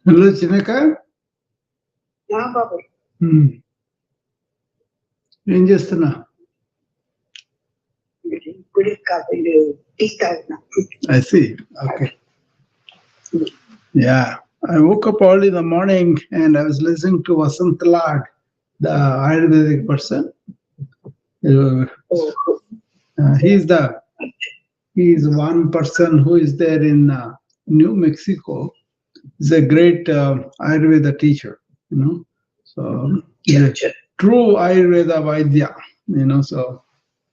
Hello, Chinaka. Yeah, Baba. ఏం చేస్తున్నా? I see. Okay. Yeah. I woke up early in the morning and I was listening to Vasant Lad, the Ayurvedic person. He's one person who is there in New Mexico. He's a great Ayurveda teacher, you know. So he's a true Ayurveda Vaidya, you know. So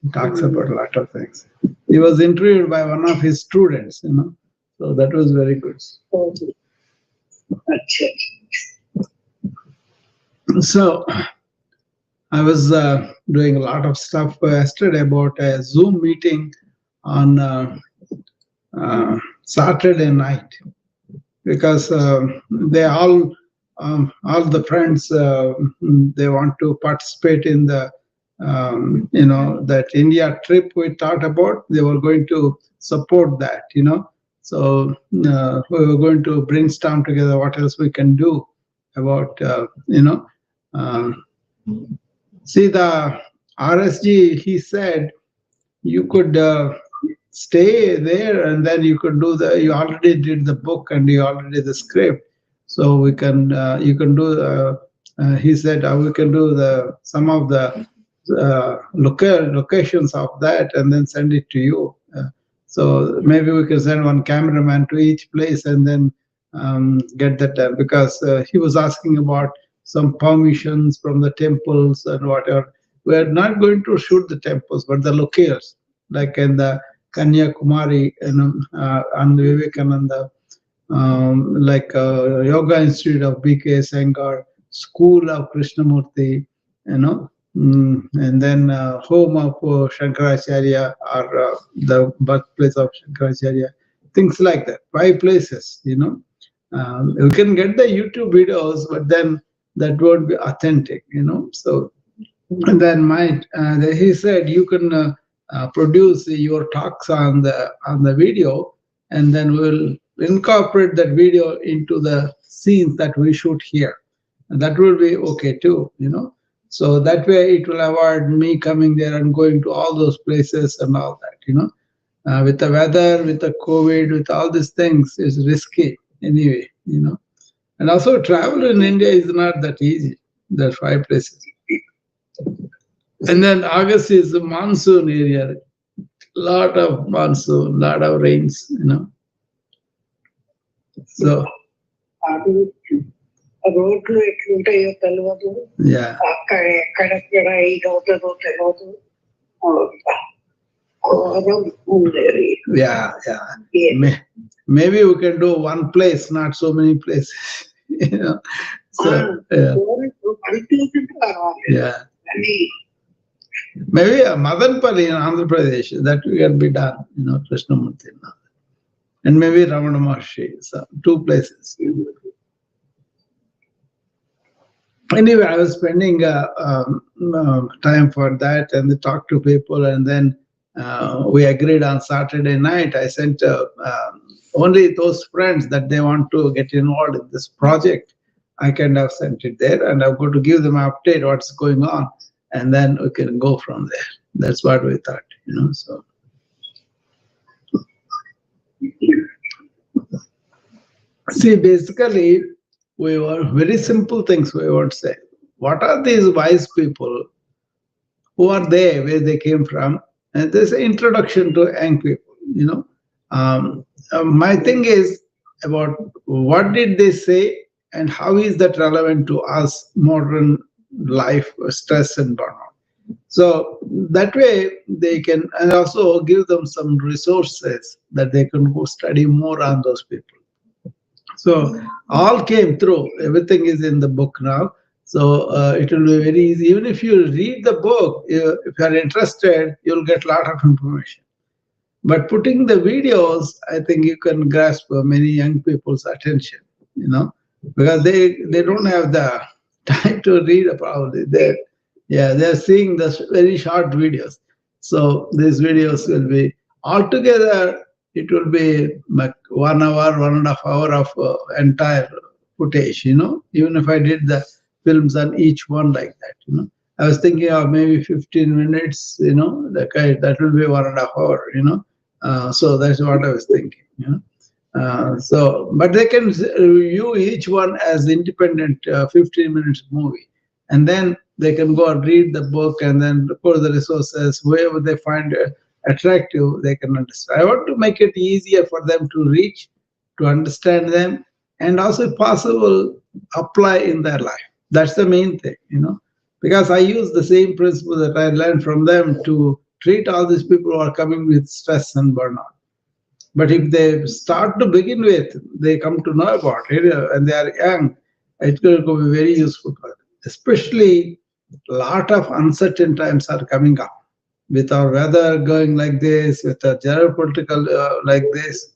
he talks about a lot of things. He was interviewed by one of his students, you know. So that was very good. So I was doing a lot of stuff yesterday about a Zoom meeting on Saturday night, because they all the friends they want to participate in the that India trip we talked about. They were going to support that, you know. So we were going to brainstorm together what else we can do about see the RSG. He said you could stay there and then you could do you already did the book and you already did the script, so we can you can do he said we can do some of the locations of that and then send it to you. So maybe we can send one cameraman to each place and then get that done, because he was asking about some permissions from the temples and whatever. We're not going to shoot the temples, but the locales, like in the Kanyakumari and on Vivekananda, like Yoga Institute of B.K. Sengar, School of Krishnamurti, you know, and then home of Shankaracharya, or the birthplace of Shankaracharya, things like that. 5 places, you know. You can get the YouTube videos, but then that won't be authentic, you know. So, and then he said you can produce your talks on the video, and then we'll incorporate that video into the scenes that we shoot here, and that will be okay too, you know. So that way it will avoid me coming there and going to all those places and all that, you know. With the weather, with the COVID, with all these things, it's risky anyway, you know. And also travel in India is not that easy. There's 5 places. And then August is the monsoon area. Lot of monsoon, lot of rains, you know. So రోడ్లు ఎట్లుంటాయో తెలియదు, అక్కడ ఎక్కడెక్కడ ఇదవుతుందో తెలియదు. Maybe we can do one place, not so many places. You know. So, yeah. Maybe Madanpalli in Andhra Pradesh, that can be done, you know, Krishnamurti. And maybe Ramana Maharshi, so 2 places. Anyway, I was spending time for that and talk to people, and then we agreed on Saturday night. I sent only those friends that they want to get involved in this project. I kind of sent it there, and I'm going to give them an update what's going on, and then we can go from there. That's what we thought, you know. So see, basically, we were very simple things we would say. What are these wise people? Who are they? Where they came from? And there's an introduction to young people, you know. My thing is about what did they say and how is that relevant to us modern life, stress and burnout. So that way they can, and also give them some resources that they can go study more on those people. So all came through. Everything is in the book now. So it will be very easy. Even if you read the book, if you are interested, you'll get a lot of information. But putting the videos, I think you can grasp many young people's attention, you know, because they don't have the time to read probably. They're seeing the very short videos. So these videos will be altogether, it will be like 1 hour, 1.5 hours of entire footage, even if I did the films on each one like that. I was thinking of maybe 15 minutes, that will be 1.5 hours, so that's what I was thinking. But they can view each one as independent 15 minutes movie. And then they can go and read the book and then look for the resources, whoever they find attractive, they can understand. I want to make it easier for them to reach, to understand them, and also, if possible, apply in their life. That's the main thing. Because I use the same principle that I learned from them to treat all these people who are coming with stress and burnout. But if they start to begin with, they come to know about it and they are young, it will be very useful for them. Especially, a lot of uncertain times are coming up with our weather going like this, with the geopolitical like this,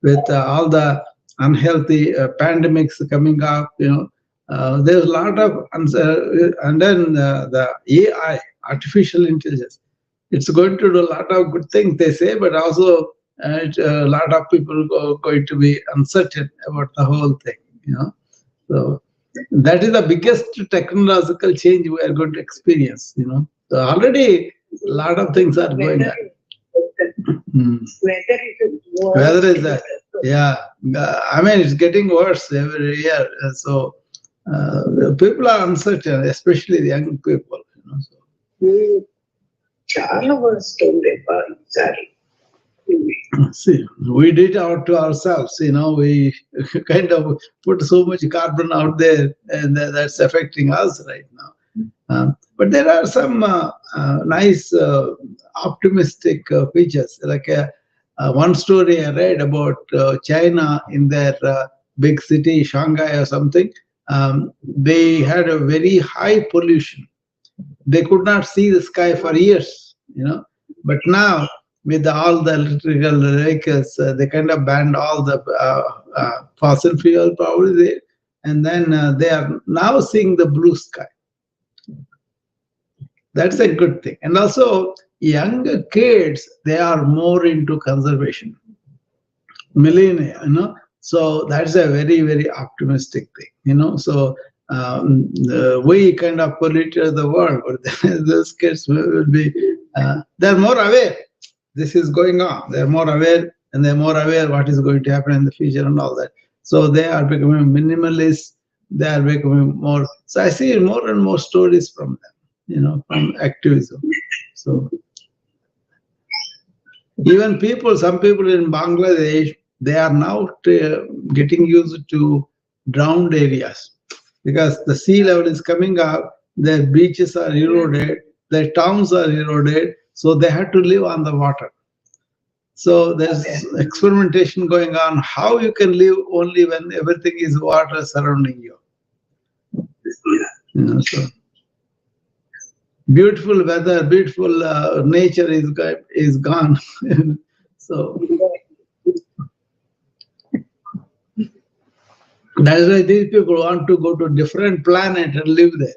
with all the unhealthy pandemics coming up. There's a lot of and then the AI, artificial intelligence. It's going to do a lot of good things, they say, but also a lot of people are going to be uncertain about the whole thing. So that is the biggest technological change we are going to experience. So already a lot of things are going on. Weather is that, yeah. I mean, it's getting worse every year. So people are uncertain, especially the young people. So. చాలా worst sorry. See, we did out to ourselves. We kind of put so much carbon out there, and that's affecting us right now. But there are some nice, optimistic features. Like one story I read about China in their big city, Shanghai or something. They had a very high pollution. They could not see the sky for years. But now, with all the electrical vehicles, they kind of banned all the fossil fuel power there, and then they are now seeing the blue sky. That's a good thing. And also, younger kids, they are more into conservation. Millennia, so that's a very, very optimistic thing. So we kind of polluted the world, but those kids will be, they're more aware. This is going on. They're more aware, and they're more aware what is going to happen in the future and all that. So they are becoming minimalist. They are becoming more. So I see more and more stories from them, from activism. So even some people in Bangladesh, they are now getting used to drowned areas because the sea level is coming up. Their beaches are eroded. Their towns are eroded. So they had to live on the water. So there's experimentation going on how you can live only when everything is water surrounding you. So beautiful weather, beautiful nature is gone. So that's why these people want to go to a different planet and live there.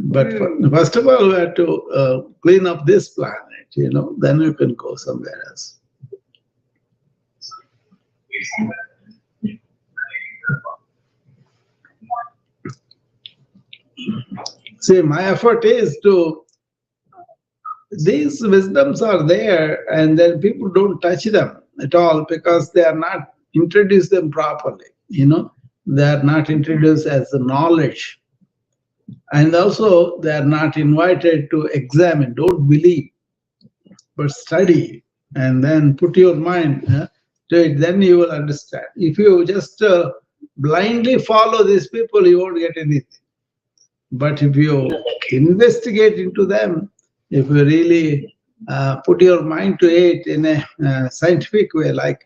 But first of all, we have to clean up this planet, then you can go somewhere else. See, my effort is these wisdoms are there, and then people don't touch them at all because they are not introduced them properly. They are not introduced as the knowledge. And also, they are not invited to examine. Don't believe, but study, and then put your mind to it. Then you will understand. If you just blindly follow these people, you won't get anything. But if you investigate into them, if you really put your mind to it in a scientific way, like,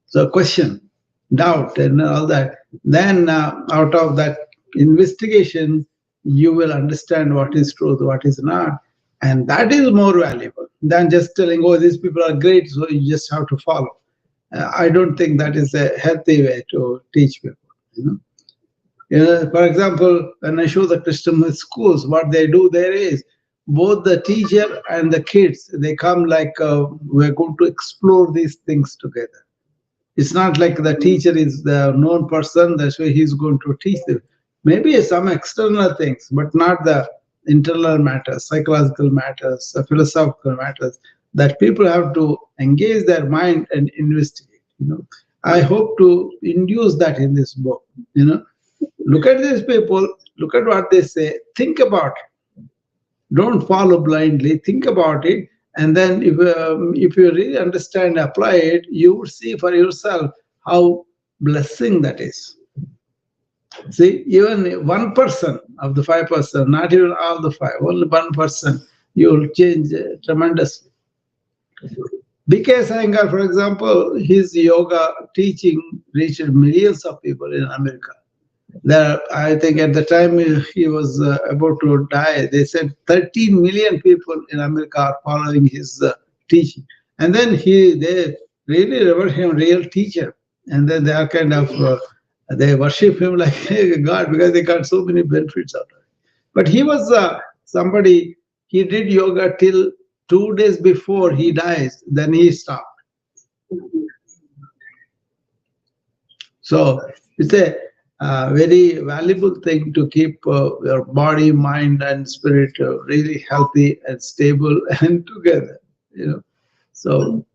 so question, doubt, and all that, then out of that investigation, you will understand what is truth, what is not. And that is more valuable than just telling, oh, these people are great, so you just have to follow. I don't think that is a healthy way to teach people. For example, when I show the Christian schools, what they do there is, both the teacher and the kids, they come like, we're going to explore these things together. It's not like the teacher is the known person, that's why he's going to teach them. Maybe some external things, but not the internal matters, psychological matters, philosophical matters that people have to engage their mind and investigate. I hope to induce that in this book. Look at these people, look at what they say, think about it. Don't follow blindly, think about it, and then if you really understand, apply it, you will see for yourself how blessing that is. See, even one person of the 5%, not even all the five, only one person, you will change tremendously. BK Iyengar, for example, his yoga teaching reached millions of people in America. There, I think at the time he was about to die, they said 13 million people in America are following his teaching. And then they really revere him real teacher. And then they are kind of, they worship him like a God because they got so many benefits out of it. But he was somebody, he did yoga till 2 days before he dies, then he stopped. So it's a very valuable thing to keep your body, mind, and spirit really healthy and stable and together. So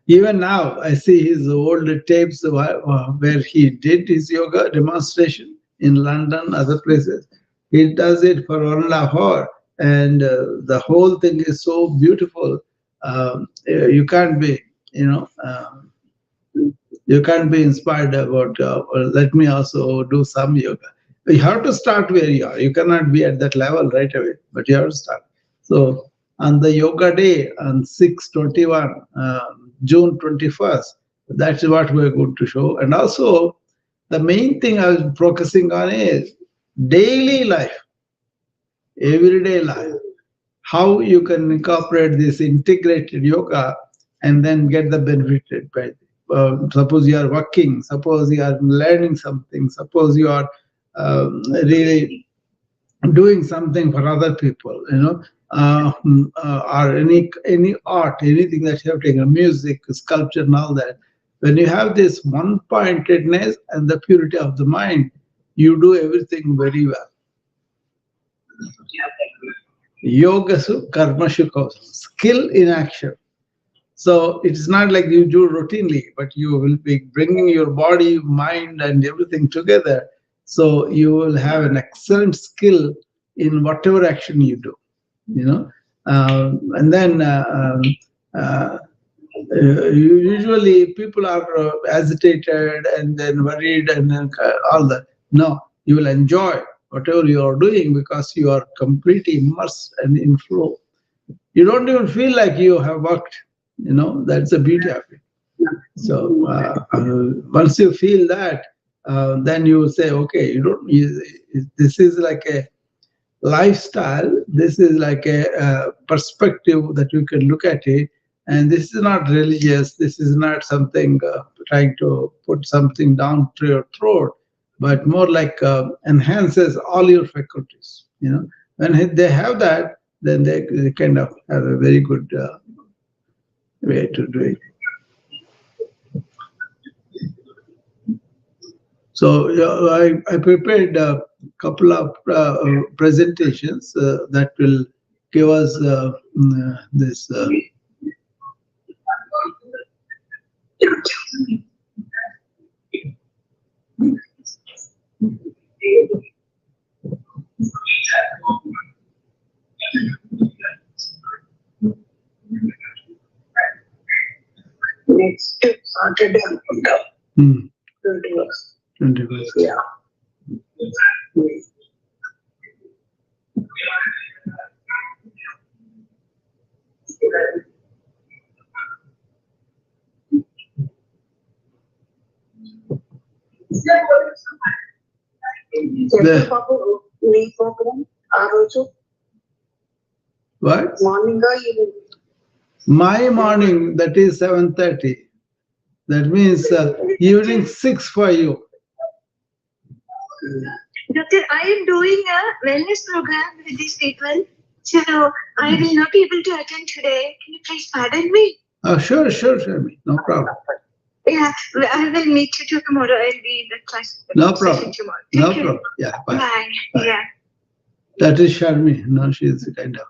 even now, I see his old tapes where he did his yoga demonstration in London, other places. He does it for 1.5 hours, and the whole thing is so beautiful. You can't be, you can't be inspired about, let me also do some yoga. You have to start where you are. You cannot be at that level right away, but you have to start. So on the yoga day on 6/21, June 21st, that's what we're going to show. And also, the main thing I was focusing on is daily life, everyday life, how you can incorporate this integrated yoga and then get the benefit by it. Suppose you are working, suppose you are learning something, suppose you are really doing something for other people, or any art, anything that you have taken, music, sculpture, and all that. When you have this one-pointedness and the purity of the mind, you do everything very well. Yogasu karmashu kausam, skill in action. So it's not like you do routinely, but you will be bringing your body, mind, and everything together. So you will have an excellent skill in whatever action you do. And then usually people are agitated and then worried and then all that. No, you will enjoy whatever you are doing because you are completely immersed and in flow. You don't even feel like you have worked. That's the beauty of it. So once you feel that, then you say, okay, this is like a lifestyle. This is like a perspective that you can look at it. And this is not religious. This is not something trying to put something down to your throat, but more like enhances all your faculties. When they have that, then they kind of have a very good way to do it. So I prepared a couple of presentations that will give us this. Next Saturday, 21st. Yeah. Me program, What? Morning or evening? My morning, that is 7:30. That means evening 6 for you. Doctor, I am doing a wellness program with these people, so I will not be able to attend today. Can you please pardon me? Oh, sure, no problem. Yeah, I will meet you tomorrow. I'll be in the class. No session problem. tomorrow. No Thank you. problem. Yeah, bye. Bye. Bye. Yeah. That is Sharmi. No, she is kind of.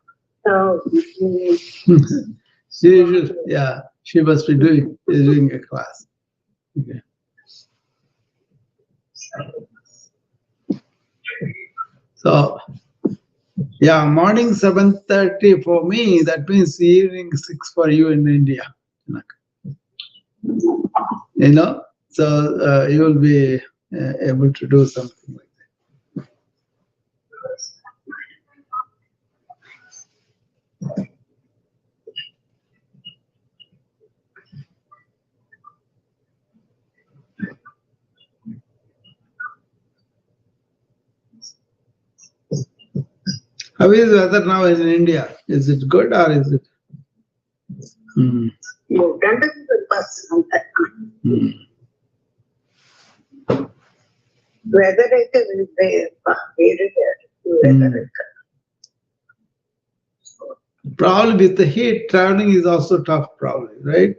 So, She must be doing a class. Okay. So, yeah, morning 7:30 for me. That means evening 6 for you in India. You know, so you will be able to do something like that. How is weather now in India? Is it good or is it? Hmm. Hmm. weather అయితే వేరే weather. Probably with the heat, traveling is also tough, probably, right?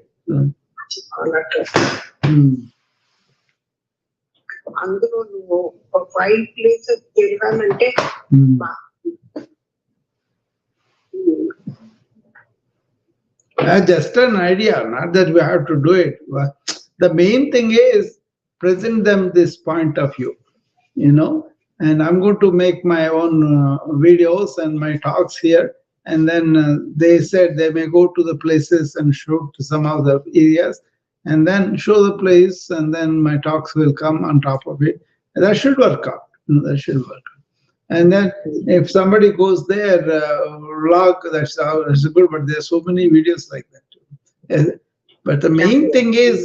అందులో నువ్వు 5 places తిరగాలంటే just an idea, not that we have to do it. But the main thing is present them this point of view, you know. And I'm going to make my own videos and my talks here. And then they said they may go to the places and show to some of the areas and then show the place, and then my talks will come on top of it. And that should work out. That should work out. And then if somebody goes there, vlog, that's good, but there's so many videos like that too. But the main thing is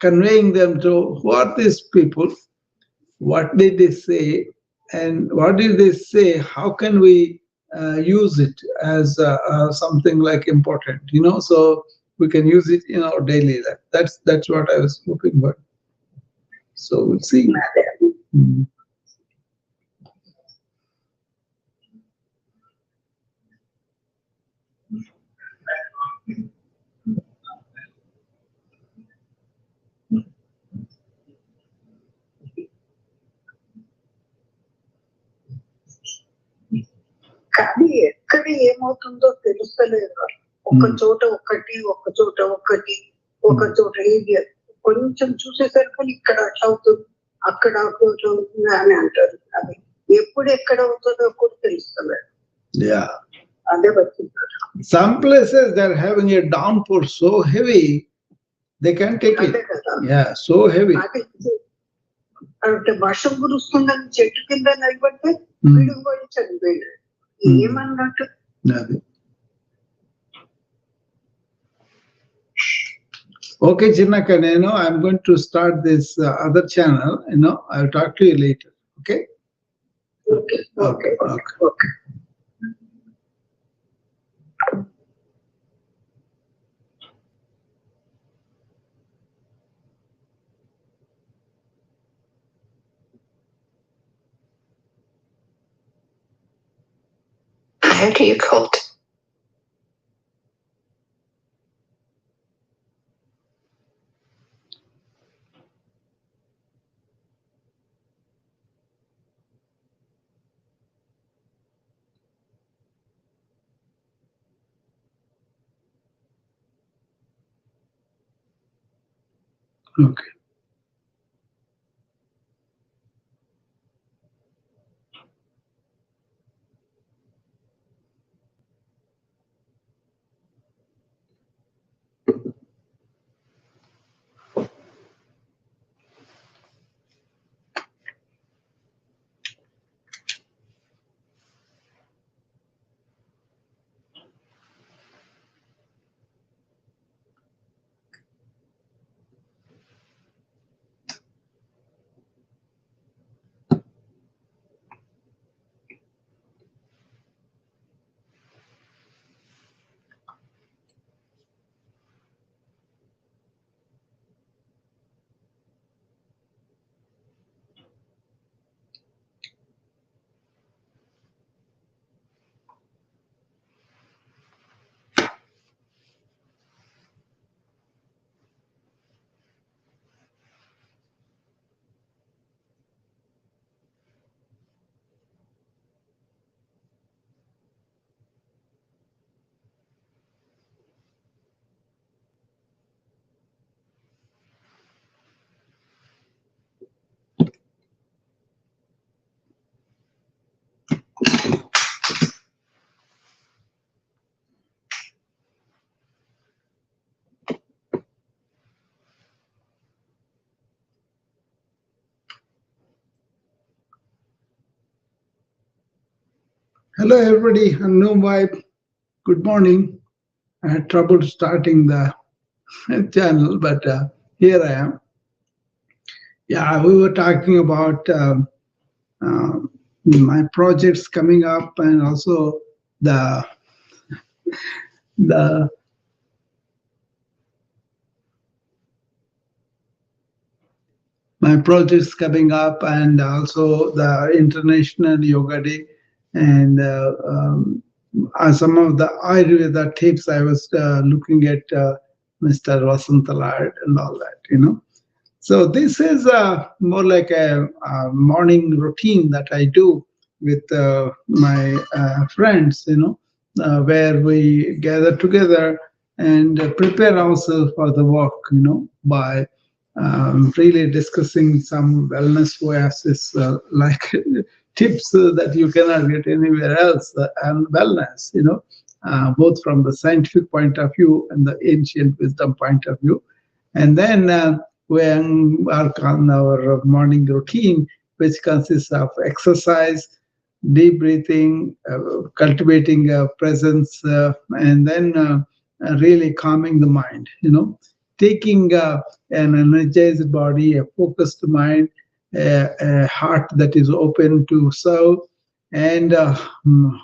conveying them to who are these people, what did they say, and what did they say, how can we use it as something like important, you know, so we can use it in our daily life. That's what I was hoping for. So we'll see. కానీ ఎక్కడ ఏమవుతుందో తెలుస్తలేదు. ఒక చోట ఒకటి ఒక చోట ఇది కొంచెం చూసేసరికి ఇక్కడ అట్లా అవుతుంది, అక్కడ అవుతుంది అని అంటారు. అది ఎప్పుడు ఎక్కడ అవుతుందో కూడా తెలుస్తలేదు. అదే వచ్చింది. Some places they're having a downpour so heavy they can't take it. So heavy. అంటే వర్షం కురుస్తుందని చెట్టు కింద నిలబడితే విడిపోయి చనిపోయాడు. ఏమన్నట్టు. Okay, Chinnaka, I'm going to start this other channel. I'll talk to you later. Okay. Okay. How do you cult? Okay. Hello, everybody. Unknown vibe. Good morning. I had trouble starting the channel, but here I am. Yeah, we were talking about my projects coming up, and also the the my projects coming up, and also the International Yoga Day, and some of the Ayurveda tips I was looking at Mr. Vasantalad and all that, So this is more like a morning routine that I do with my friends, where we gather together and prepare ourselves for the work, by really discussing some wellness oasis like tips that you cannot get anywhere else, and wellness, both from the scientific point of view and the ancient wisdom point of view. And then we work on our morning routine, which consists of exercise, deep breathing, cultivating presence, and then really calming the mind, taking an energized body, a focused mind, a heart that is open to serve, and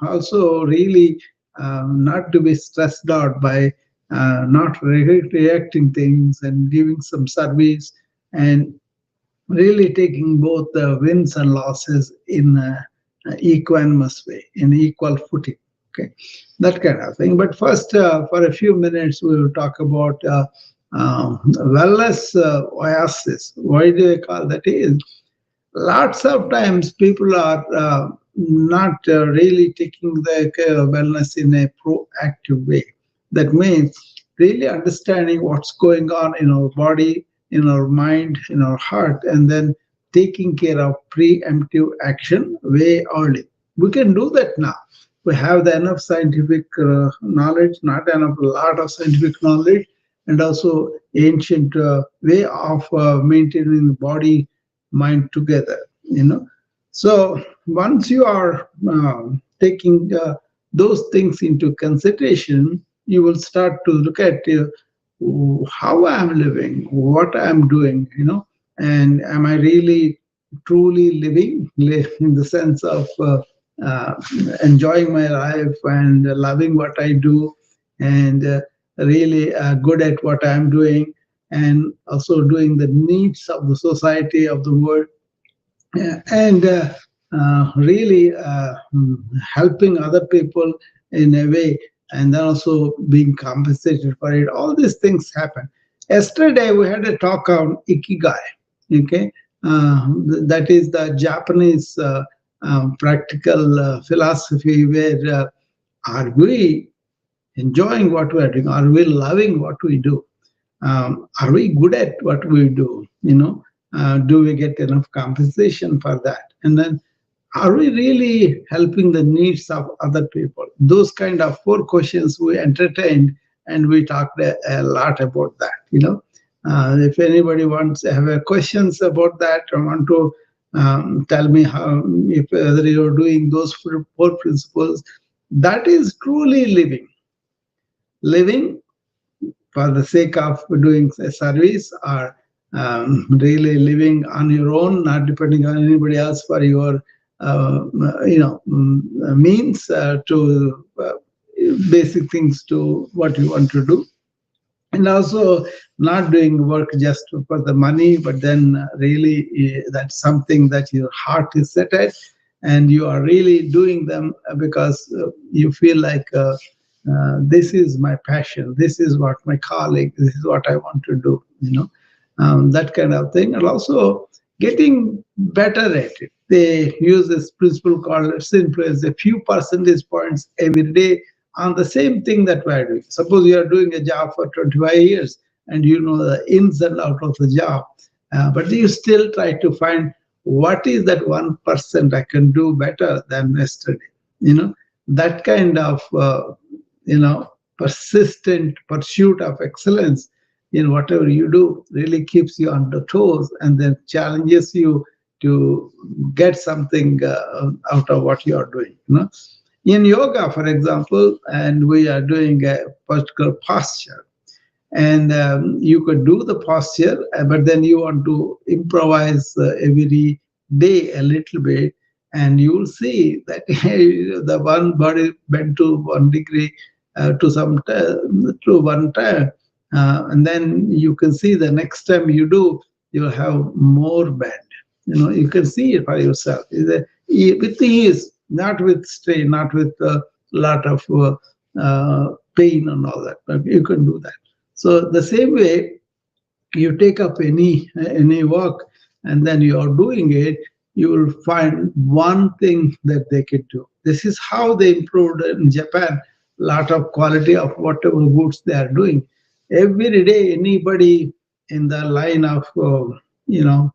also really not to be stressed out by not reacting things and giving some service, and really taking both the wins and losses in a equanimous way, in equal footing. Okay, that kind of thing. But first, for a few minutes, we will talk about wellness oasis. Why do I call that? Is lots of times people are not really taking the wellness in a proactive way. That means really understanding what's going on in our body, in our mind, in our heart, and then taking care of preemptive action way early. We can do that now. We have the enough scientific knowledge, not enough, a lot of scientific knowledge, and also ancient way of maintaining the body mind together, so once you are taking those things into consideration, you will start to look at how I'm living, what I'm doing, and am I really truly living in the sense of uh, enjoying my life and loving what I do, and really good at what I'm doing, and also doing the needs of the society, of the world, and really helping other people in a way, and then also being compensated for it. All these things happen. Yesterday we had a talk on ikigai. Okay, that is the Japanese practical philosophy, where are we enjoying what we are doing? Are we loving what we do? Are we good at what we do? Do we get enough compensation for that? And then, are we really helping the needs of other people? Those kind of four questions we entertained, and we talked a lot about that. If anybody wants to have questions about that, or want to tell me how, if whether you're doing those four principles, that is truly living for the sake of doing a service, or really living on your own, not depending on anybody else for your means to basic things to what you want to do, and also not doing work just for the money, but then really that's something that your heart is set at, and you are really doing them because you feel like this is my passion, this is what my colleague, this is what I want to do, that kind of thing. And also getting better at it. They use this principle called simple as a few percentage points every day on the same thing that we are doing. Suppose you are doing a job for 25 years and you know the ins and out of the job, but you still try to find what is that 1% I can do better than yesterday. That kind of persistent pursuit of excellence in whatever you do really keeps you on the toes, and then challenges you to get something out of what you are doing. In yoga, for example, and we are doing a particular posture, and you could do the posture, but then you want to improvise every day a little bit, and you will see that the one body bent to 1 degree to one time, and then you can see the next time you do, you'll have more bend. You can see it for yourself. With ease, not with strain, not with a lot of pain and all that, but you can do that. So the same way, you take up any work, and then you are doing it, you will find one thing that they can do. This is how they improved in Japan lot of quality of whatever goods they are doing. Every day, anybody in the line of you know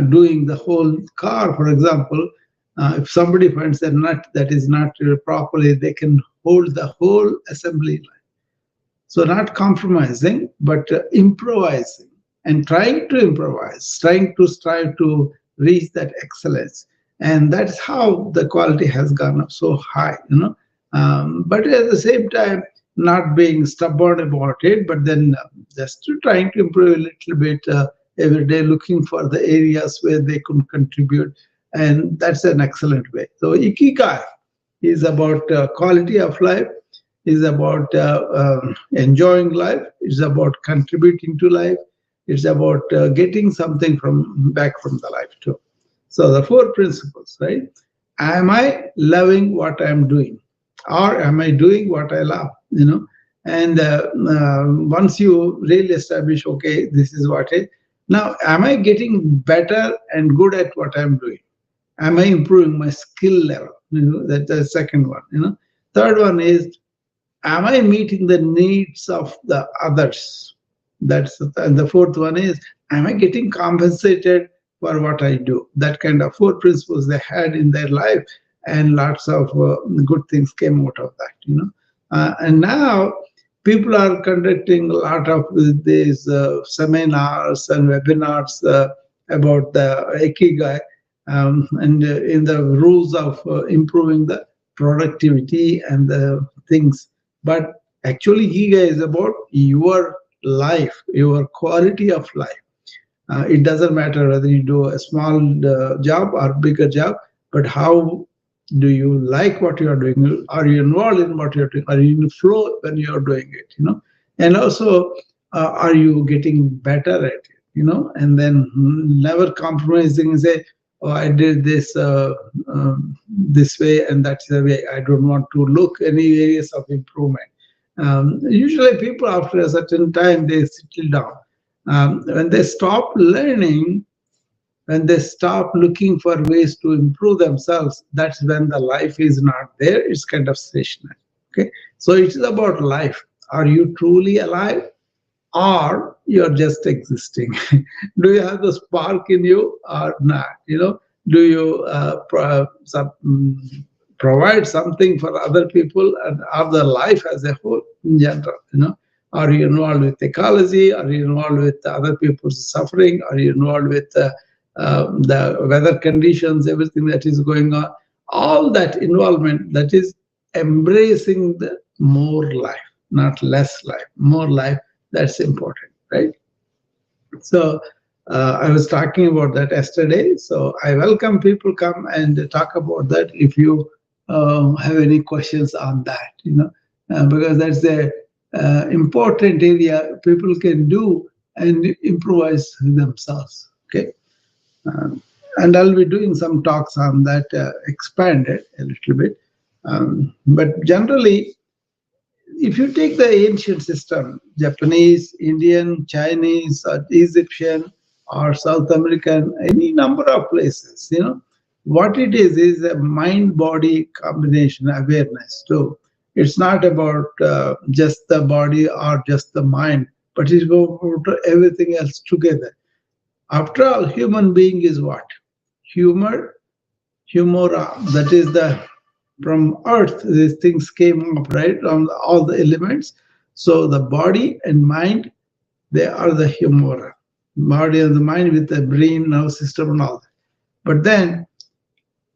doing the whole car, for example, if somebody finds a nut that is not properly, they can hold the whole assembly. So not compromising, but improvising and trying to improvise, trying to strive to reach that excellence. And that's how the quality has gone up so high. But at the same time, not being stubborn about it, but then just trying to improve a little bit every day, looking for the areas where they could contribute. And that's an excellent way. So Ikigai is about quality of life, is about enjoying life, it's about contributing to life, it's about getting something from back from the life too. So the four principles, right? Am I loving what I'm doing, or am I doing what I love? And once you really establish, okay, this is what I now, am I getting better and good at what I'm doing? Am I improving my skill level? That's the second one. Third one is, am I meeting the needs of the others? And the fourth one is, am I getting compensated for what I do? That kind of four principles they had in their life, and lots of good things came out of that. And now people are conducting a lot of these seminars and webinars about the Ikigai, and in the rules of improving the productivity and the things. But actually, Giga is about your life, your quality of life. It doesn't matter whether you do a small job or bigger job, but how do you like what you are doing? Are you involved in what you're doing? Are you in the flow when you're doing it? And also, are you getting better at it? And then never compromising and say, oh, I did this this way, and that's the way. I don't want to look any areas of improvement. Usually people after a certain time, they settle down. When they stop learning, when they stop looking for ways to improve themselves, that's when the life is not there. It's kind of stationary. Okay, so it's about life. Are you truly alive, or you're just existing? Do you have the spark in you or not? Do you provide something for other people and other life as a whole in general? Are you involved with ecology? Are you involved with other people's suffering? Are you involved with the weather conditions, everything that is going on? All that involvement, that is embracing the more life, not less life, more life. That's important, right? So I was talking about that yesterday. So I welcome people come and talk about that if you have any questions on that, because that's the important area people can do and improvise themselves. Okay. And I'll be doing some talks on that, expanded a little bit. But generally, if you take the ancient system, Japanese, Indian, Chinese, or Egyptian, or South American, any number of places, what it is a mind-body combination awareness too. It's not about just the body or just the mind, but it's about everything else together. After all, human being is what? Humor, humora, that is the from earth, these things came up, right, from all the elements. So the body and mind, they are the humora. Body and the mind with the brain, nervous system and all that. But then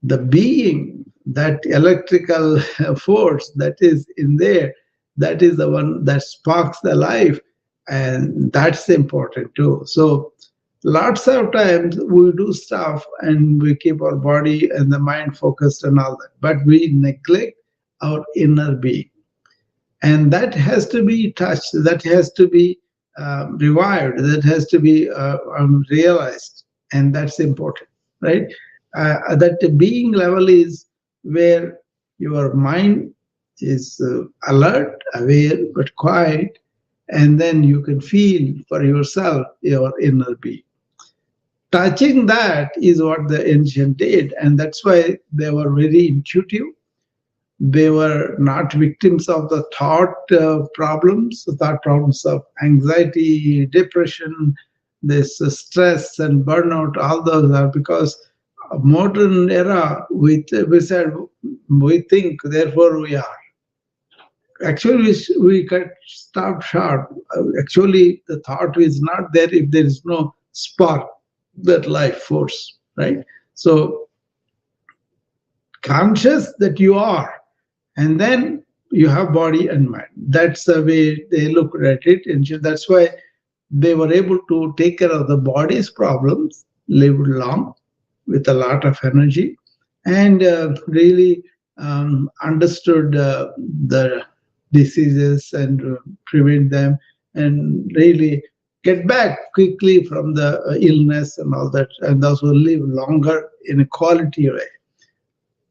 the being, that electrical force that is in there, that is the one that sparks the life, and that's important too. So lots of times we do stuff and we keep our body and the mind focused and all that, but we neglect our inner being, and that has to be touched, that has to be revived, that has to be realized, and that's important, right? That the being level is where your mind is alert, aware, but quiet, and then you can feel for yourself your inner being. Touching that is what the ancient did, and that's why they were very intuitive. They were not victims of the thought problems of anxiety, depression, this stress and burnout. All those are because of modern era. We said we think, therefore we are. Actually, we got stopped short. Actually, the thought is not there if there is no spark, that life force, right? So conscious that you are, and then you have body and mind. That's the way they looked at it, and so that's why they were able to take care of the body's problems, live long with a lot of energy, and really understood the diseases and prevent them, and really get back quickly from the illness and all that, and also live longer in a quality way.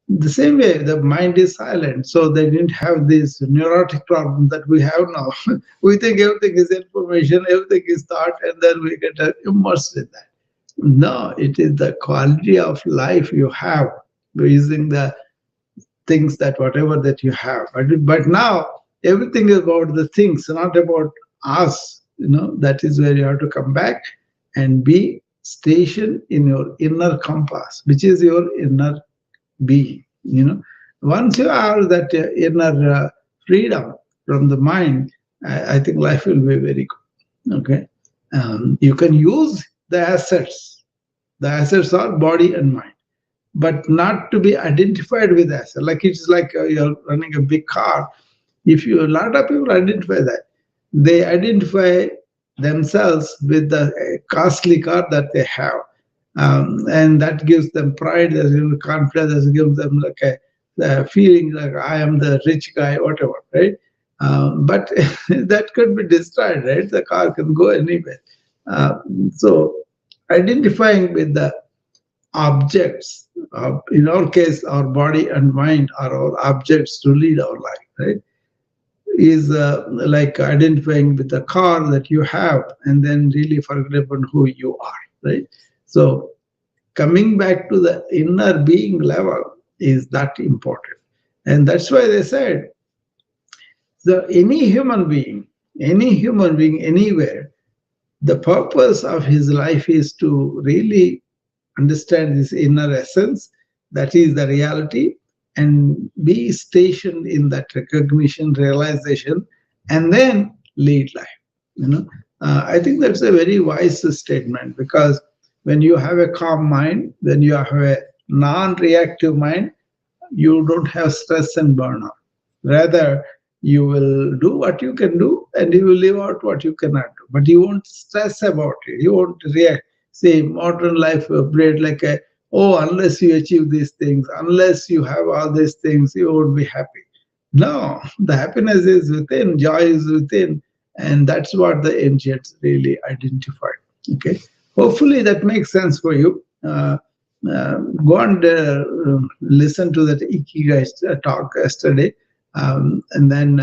The same way, the mind is silent, so they didn't have this neurotic problem that we have now. We think everything is information, everything is thought, and then we get immersed in that. No, it is the quality of life you have using the things that whatever that you have. But now everything is about the things, not about us. That is where you have to come back and be stationed in your inner compass, which is your inner being. Once you have that inner freedom from the mind, I think life will be very good. Okay, you can use the assets. The assets are body and mind, but not to be identified with asset. Like it's like you're running a big car. If you, a lot of people identify that, they identify themselves with the costly car that they have, and that gives them pride, that gives them confidence, that gives them like a feeling like I am the rich guy, whatever, right? But that could be destroyed, right? The car can go anywhere. So identifying with the objects, in our case, our body and mind are our objects to lead our life, right? Is like identifying with the car that you have and then really forget about who you are, right? So coming back to the inner being level is that important. And that's why they said, so any human being anywhere, the purpose of his life is to really understand this inner essence, that is the reality, and be stationed in that recognition, realization, and then lead life. I think that's a very wise statement, because when you have a calm mind, when you have a non-reactive mind, you don't have stress and burnout. Rather, you will do what you can do and you will live out what you cannot do. But you won't stress about it. You won't react. See, modern life played like a, oh, unless you achieve these things, unless you have all these things, you won't be happy. No, the happiness is within, joy is within. And that's what the ancients really identified. Okay. Hopefully that makes sense for you. Go and listen to that Ikigai talk yesterday, and then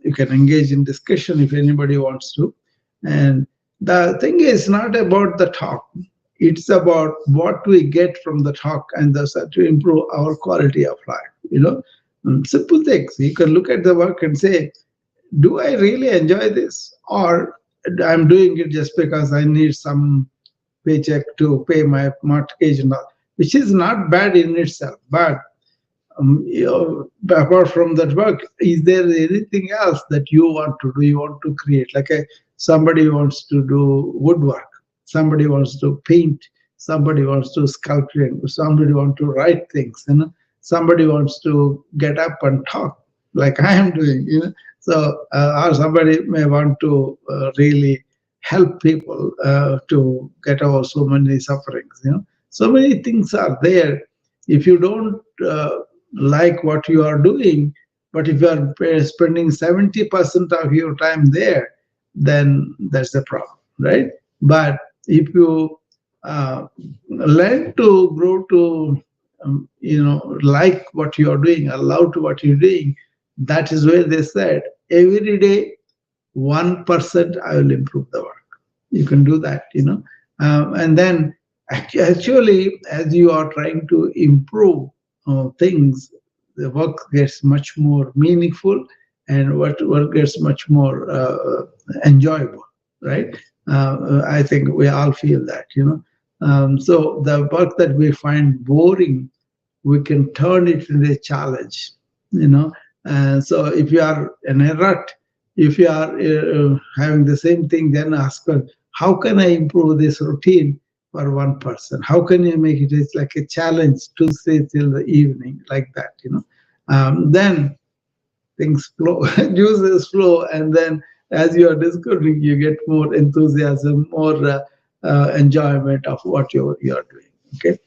you can engage in discussion if anybody wants to. And the thing is not about the talk; it's about what we get from the talk, and thus to improve our quality of life. Simple things. You can look at the work and say, "Do I really enjoy this, or I'm doing it just because I need some paycheck to pay my mortgage and all," which is not bad in itself. But apart from that work, is there anything else that you want to do? You want to create, like somebody wants to do woodwork, somebody wants to paint, somebody wants to sculpture, somebody wants to write things. somebody wants to get up and talk like I am doing, So, or somebody may want to really help people to get over so many sufferings, So many things are there. If you don't like what you are doing, but if you are spending 70% of your time there, then that's the problem, right? But if you learn to grow to, like what you are doing, allow to what you're doing, that is where they said every day 1% I will improve the work. You can do that, and then actually, as you are trying to improve things, the work gets much more meaningful, and what work gets much more enjoyable, right? I think we all feel that, so the work that we find boring, we can turn it into a challenge, you know. So if you are in a rut, if you are having the same thing, then ask her, how can I improve this routine for one person? How can you make it? It's like a challenge to stay till the evening, like that, then things flow, juices flow, and then as you are discovering, you get more enthusiasm, more enjoyment of what you are doing. Okay,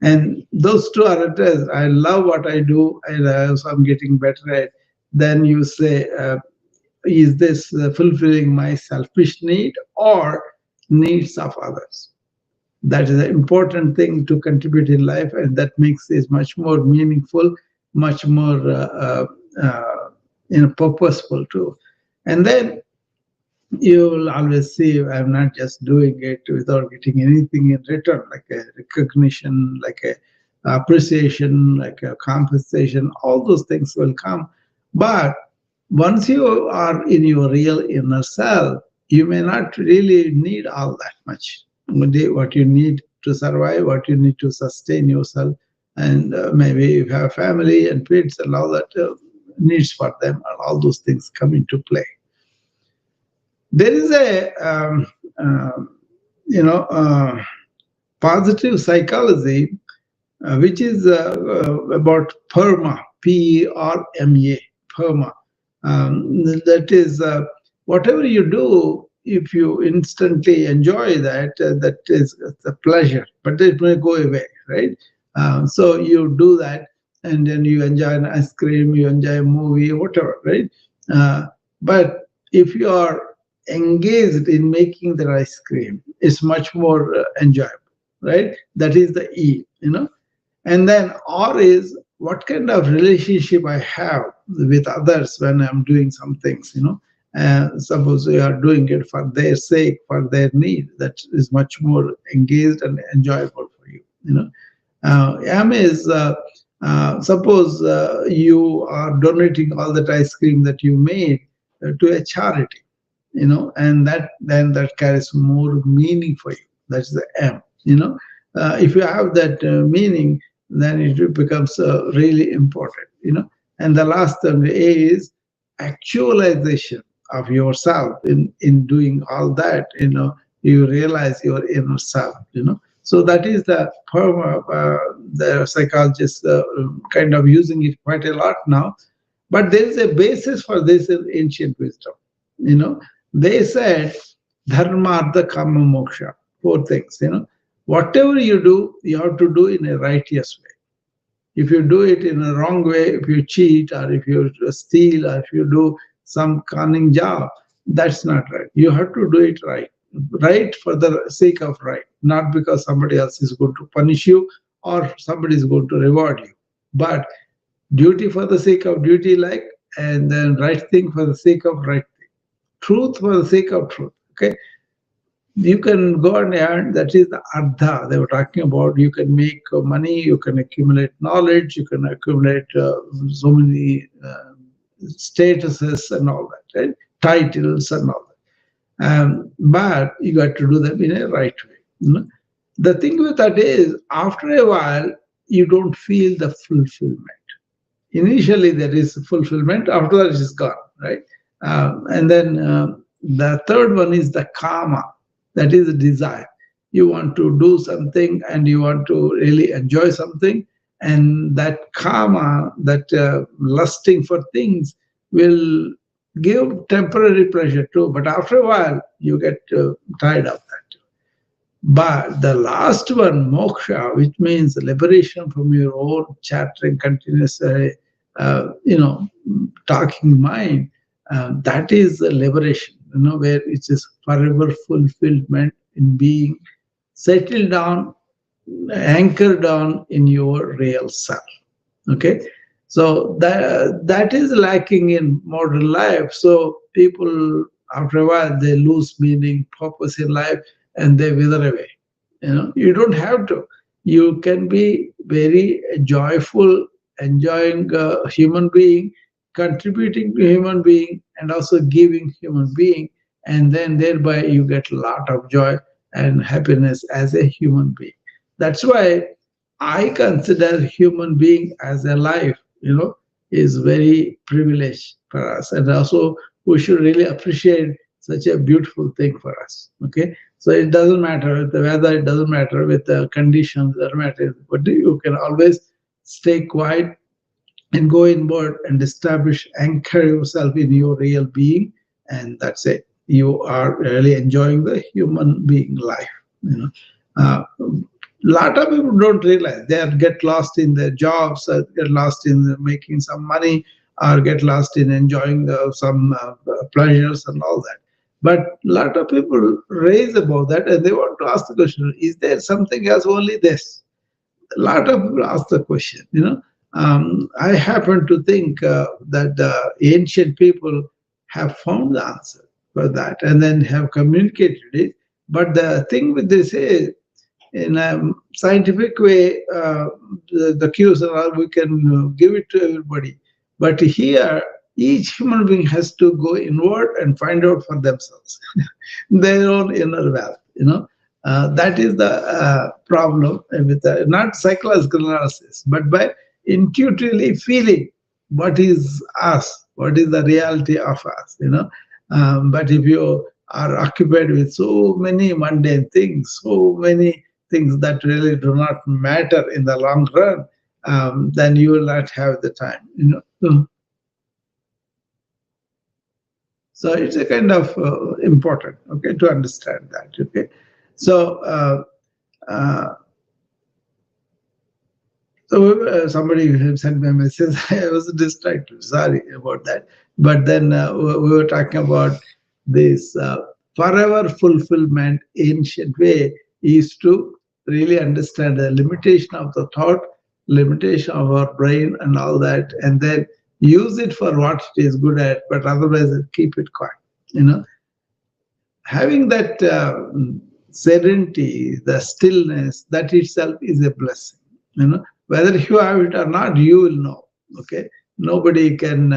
and those two are addressed. I love what I do, and also I'm getting better at. Then you say, is this fulfilling my selfish need or needs of others? That is an important thing to contribute in life, and that makes it much more meaningful, much more purposeful too. And then you will always see I'm not just doing it without getting anything in return, like a recognition, like a appreciation, like a compensation. All those things will come, but once you are in your real inner self, you may not really need all that much. What you need to survive, what you need to sustain yourself, and maybe you have family and kids and all that needs for them, and all those things come into play. There is a you know positive psychology which is about PERMA, PERMA, PERMA. That is, whatever you do, if you instantly enjoy that, that is a pleasure, but it may go away, right? So you do that, and then you enjoy an ice cream, you enjoy a movie, whatever, right? But if you are engaged in making the ice cream, it's much more enjoyable, right? That is the E. And then R is what kind of relationship I have with others when I'm doing some things. Suppose you are doing it for their sake, for their need, that is much more engaged and enjoyable for you. M is suppose you are donating all that ice cream that you made to a charity, and that carries more meaning for you. That's the M. If you have that meaning, then it becomes really important. And the last term, the A, is actualization of yourself in doing all that. You realize your inner self. So that is the the psychologists kind of using it quite a lot now. But there is a basis for this in ancient wisdom. They said dharma, artha, kama, moksha, four things. Whatever you do, you have to do in a righteous way. If you do it in a wrong way, if you cheat, or if you steal, or if you do some cunning job, that's not right. You have to do it right. Right for the sake of right, not because somebody else is going to punish you or somebody is going to reward you. But duty for the sake of duty, and then right thing for the sake of right thing. Truth for the sake of truth. Okay. You can go and earn, that is the artha they were talking about. You can make money, you can accumulate knowledge, you can accumulate so many statuses and all that, right? Titles and all that. But you got to do them in a right way. The thing with that is, after a while, you don't feel the fulfillment. Initially, there is fulfillment, after that, it is gone, right? And then the third one is the kama, that is the desire. You want to do something and you want to really enjoy something, and that karma, that lusting for things, will give temporary pleasure too. But after a while, you get tired of that. But the last one, moksha, which means liberation from your own chattering, continuous, talking mind, that is the liberation, where it is forever fulfillment in being settled down, anchored down in your real self. Okay, so that is lacking in modern life. So people, after a while, they lose meaning, purpose in life, and they wither away. You don't have to. You can be very joyful, enjoying a human being, contributing to human being, and also giving human being, and then thereby you get a lot of joy and happiness as a human being. That's why I consider human being as a life, is very privileged for us. And also we should really appreciate such a beautiful thing for us. Okay. So it doesn't matter with the weather, it doesn't matter with the conditions, it doesn't matter. But you can always stay quiet and go inward and establish, anchor yourself in your real being, and that's it. You are really enjoying the human being life. Lot of people don't realize, they get lost in their jobs, get lost in making some money, or get lost in enjoying some pleasures and all that. But a lot of people raise about that, and they want to ask the question, is there something else, only this? A lot of people ask the question. I happen to think that the ancient people have found the answer for that and then have communicated it. But the thing with this is, in a scientific way, the cues and all, we can give it to everybody. But here, each human being has to go inward and find out for themselves their own inner wealth. That is the problem with not psychological analysis, but by intuitively feeling what is us, what is the reality of us. But if you are occupied with so many mundane things, so many things that really do not matter in the long run, then you will not have the time. So it's a kind of important, okay, to understand that. Okay, so uh, somebody sent me a message. I was distracted. Sorry about that. But then we were talking about this forever fulfillment. Ancient way is to really understand the limitation of the thought, limitation of our brain, and all that, and then use it for what it is good at. But otherwise, keep it quiet. Having that serenity, the stillness, that itself is a blessing. Whether you have it or not, you will know. Okay, nobody can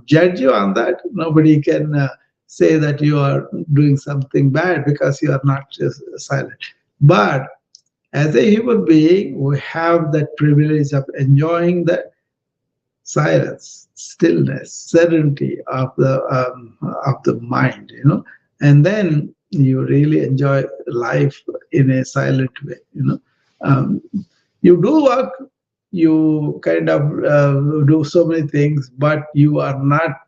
judge you on that. Nobody can say that you are doing something bad because you are not just silent. But as a human being, we have that privilege of enjoying the silence, stillness, serenity of the mind, and then you really enjoy life in a silent way. Um, you do work, you kind of do so many things, but you are not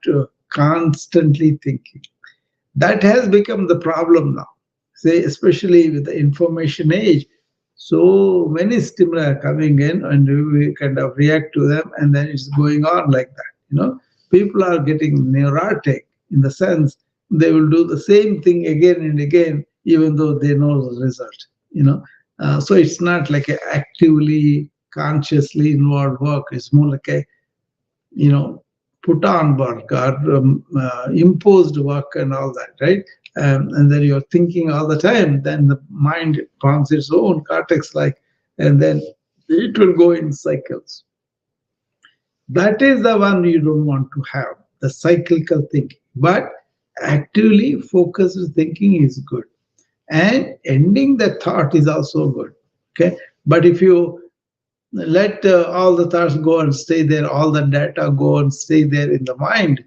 constantly thinking. That has become the problem now. Say, especially with the information age, so many stimuli are coming in, and we kind of react to them, and then it's going on like that. People are getting neurotic in the sense they will do the same thing again and again, even though they know the result. So it's not like a actively, consciously involved work. It's more like a put on work or imposed work and all that, right? And then you're thinking all the time, then the mind forms its own cortex like, and then it will go in cycles. That is the one you don't want to have, the cyclical thinking. But actively focused thinking is good, and ending the thought is also good. Okay, but if you let all the thoughts go and stay there, all the data go and stay there in the mind,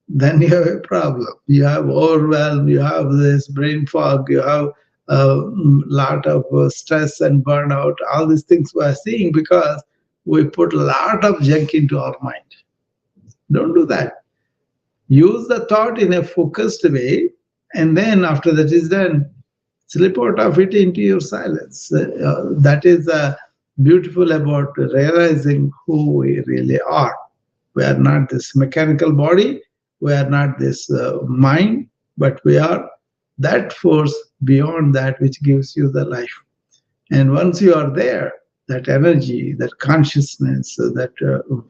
then you have a problem. You have overwhelm, you have this brain fog, you have a lot of stress and burnout. All these things we are seeing because we put a lot of junk into our mind. Don't do that. Use the thought in a focused way, and then after that is done, slip out of it into your silence. That is beautiful about realizing who we really are. We are not this mechanical body, we are not this mind, but we are that force beyond that which gives you the life. And once you are there, that energy, that consciousness, that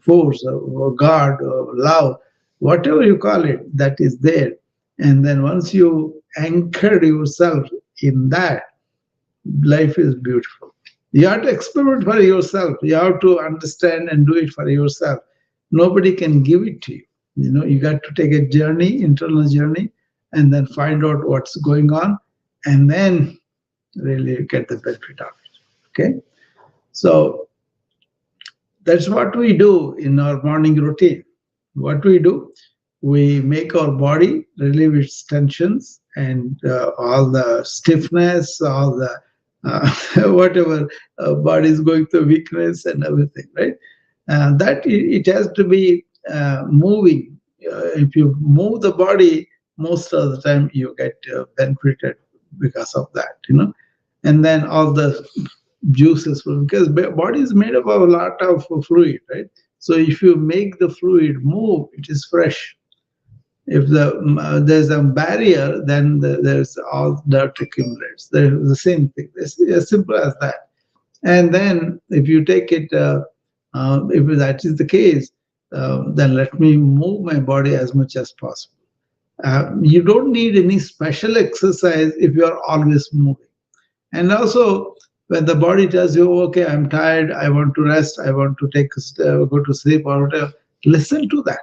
force, or God, or love, whatever you call it, that is there. And then once you anchor yourself in that, life is beautiful. You have to experiment for yourself. You have to understand and do it for yourself. Nobody can give it to you. You got to take a journey, internal journey, and then find out what's going on, and then really get the benefit of it. Okay, so that's what we do in our morning routine. What we do, we make our body relieve its tensions and all the stiffness, all the whatever body is going through weakness and everything, right? That it has to be moving. If you move the body, most of the time you get benefited because of that. And then all the juices, because body is made up of a lot of fluid, right? So if you make the fluid move, it is fresh. If there's a barrier, then there's all dirt accumulates. There's the same thing. It's as simple as that. And then if you take it, if that is the case, then let me move my body as much as possible. You don't need any special exercise if you are always moving. And also, when the body tells you, okay, I'm tired, I want to rest, I want to go to sleep or whatever, listen to that.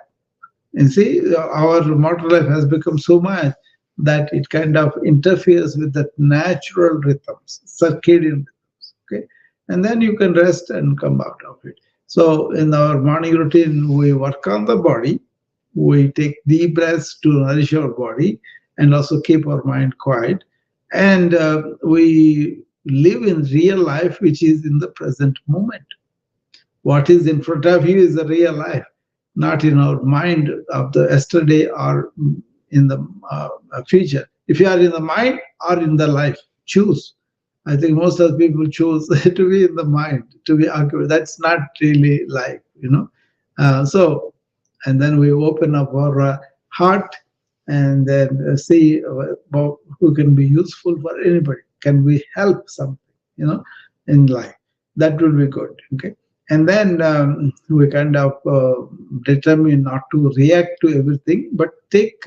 And see, our mortal life has become so much that it kind of interferes with the natural rhythms, circadian rhythms. Okay, and then you can rest and come out of it. So in our morning routine, we work on the body, we take deep breaths to nourish our body, and also keep our mind quiet, and we live in real life, which is in the present moment. What is in front of you is the real life, not in our mind of the yesterday or in the future. If you are in the mind or in the life, choose. I think most of the people choose to be in the mind, to be occupied. That's not really life. So, and then we open up our heart and then see who can be useful for anybody. Can we help something, in life? That will be good. Okay. And then we kind of determine not to react to everything, but take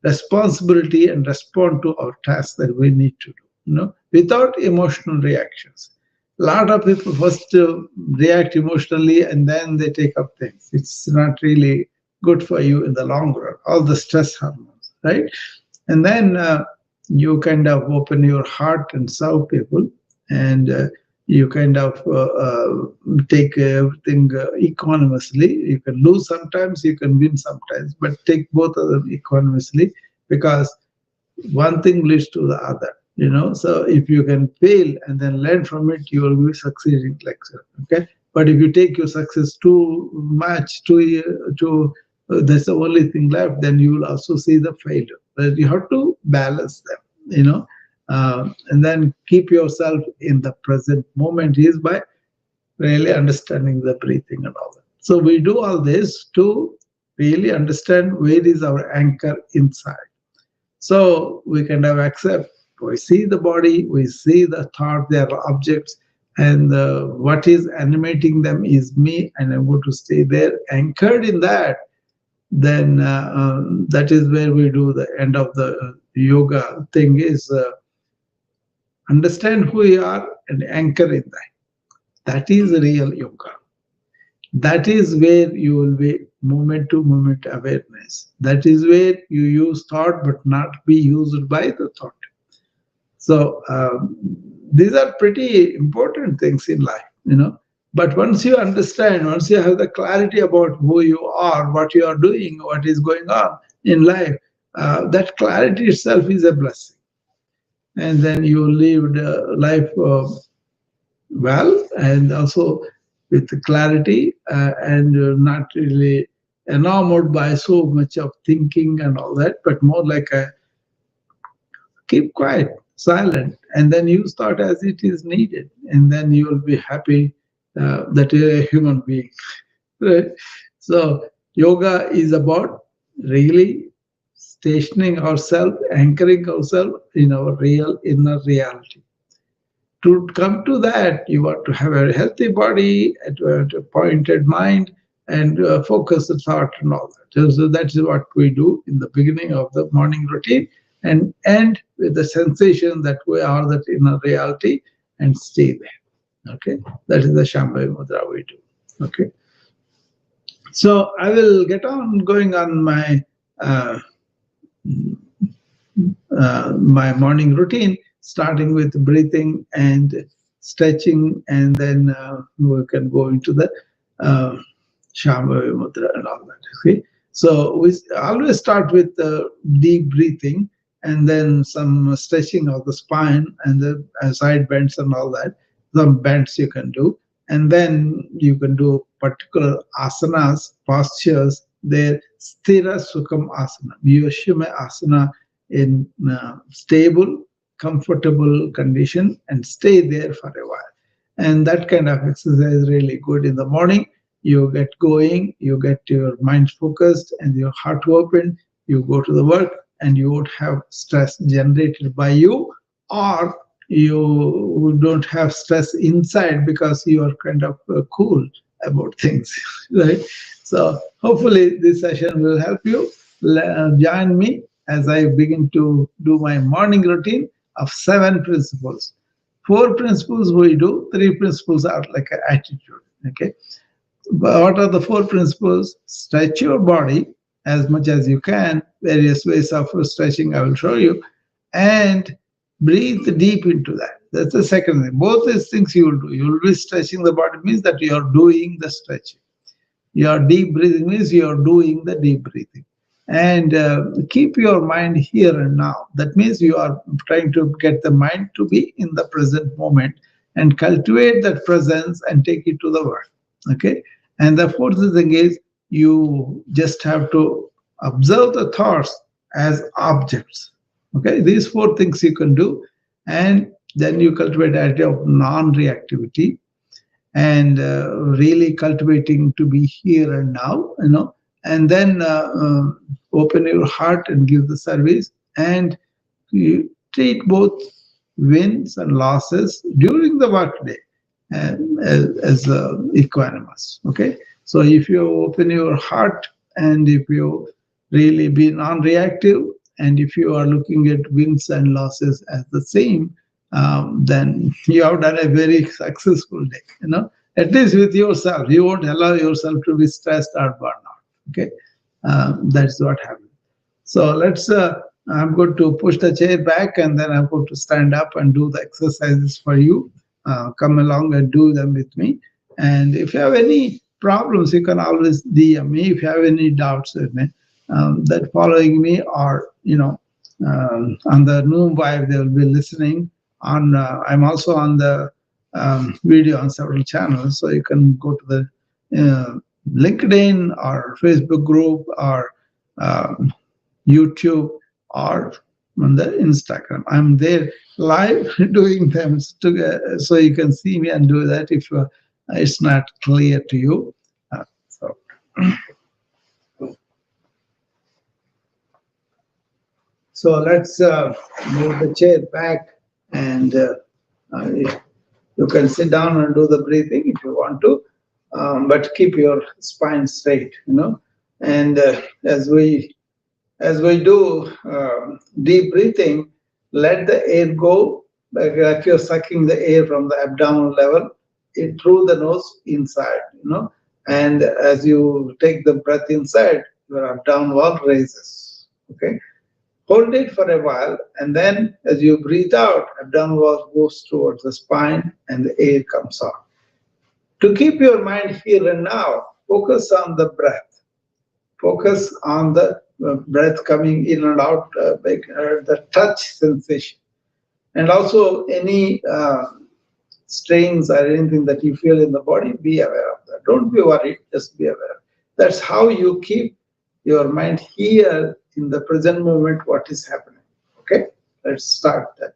responsibility and respond to our tasks that we need to do, without emotional reactions. A lot of people first react emotionally and then they take up things. It's not really good for you in the long run, all the stress hormones, right? And then you kind of open your heart and serve people, and you kind of take everything equanimously. You can lose sometimes, you can win sometimes, but take both of them equanimously, because one thing leads to the other. So if you can fail and then learn from it, you will be succeeding like so. Okay. But if you take your success too much, that's the only thing left, then you will also see the failure. But you have to balance them. And then keep yourself in the present moment is by really understanding the breathing and all that. So we do all this to really understand where is our anchor inside. So we kind of accept, we see the body, we see the thought, they are objects, and what is animating them is me, and I'm going to stay there anchored in that. Then that is where we do the end of the yoga thing is understand who you are and anchor in that. That is real yoga. That is where you will be moment to moment awareness. That is where you use thought but not be used by the thought. So these are pretty important things in life. But once you understand, once you have the clarity about who you are, what you are doing, what is going on in life, that clarity itself is a blessing. And then you live the life well, and also with clarity and not really enamored by so much of thinking and all that, but more like a keep quiet, silent, and then use thought as it is needed, and then you will be happy that you're a human being. Right? So yoga is about really stationing ourselves, anchoring ourselves in our real inner reality. To come to that, you want to have a healthy body, a pointed mind, and focused thought and all that. So that's what we do in the beginning of the morning routine, and end with the sensation that we are that inner reality and stay there. Okay, that is the Shambhavi Mudra we do. Okay, so I will get on going on my uh, my morning routine, starting with breathing and stretching, and then we can go into the uh, Shambhavi Mudra and all that. Okay, so we always start with deep breathing, and then some stretching of the spine and the side bends and all that. Some bends you can do, and then you can do particular asanas, postures. There, sthira sukham asana, Vyashama asana, in stable, comfortable condition, and stay there for a while. And that kind of exercise is really good in the morning. You get going, you get your mind focused and your heart open, you go to the work, and you won't have stress generated by you, or you don't have stress inside because you are kind of cool about things. Right? So hopefully this session will help you. Join me as I begin to do my morning routine of 7 principles. 4 principles we do, 3 principles are like an attitude. Okay, but what are the 4 principles? Stretch your body as much as you can. Various ways of stretching I will show you, and breathe deep into that. That's the second thing. Both these things you will do. You will be stretching the body, means that you are doing the stretching. Your deep breathing means you are doing the deep breathing. And keep your mind here and now. That means you are trying to get the mind to be in the present moment and cultivate that presence and take it to the world. Okay. And the fourth thing is you just have to observe the thoughts as objects. Okay. These 4 things you can do. And then you cultivate the idea of non-reactivity, and really cultivating to be here and now, and then open your heart and give the service, and you treat both wins and losses during the workday as equanimous. Okay, so if you open your heart, and if you really be non-reactive, and if you are looking at wins and losses as the same, then you have done a very successful day. At least with yourself, you won't allow yourself to be stressed or burned out. Okay, that's what happens. So let's. I'm going to push the chair back, and then I'm going to stand up and do the exercises for you. Come along and do them with me. And if you have any problems, you can always DM me. If you have any doubts with me, that following me, or on the Noom Vibe, they will be listening. On I'm also on the video on several channels, so you can go to the LinkedIn or Facebook group, or YouTube, or on the Instagram. I'm there live doing them together, so you can see me and do that if it's not clear to you. So. So let's move the chair back, and you can sit down and do the breathing if you want to, but keep your spine straight, And as we do deep breathing, let the air go, like you're sucking the air from the abdominal level through the nose inside, And as you take the breath inside, your abdominal wall raises. Okay. Hold it for a while, and then as you breathe out, abdominal wall goes towards the spine and the air comes out. To keep your mind here and now, focus on the breath. Focus on the breath coming in and out, the touch sensation. And also any strains or anything that you feel in the body, be aware of that. Don't be worried, just be aware. That's how you keep your mind here in the present moment, what is happening. Okay, let's start that.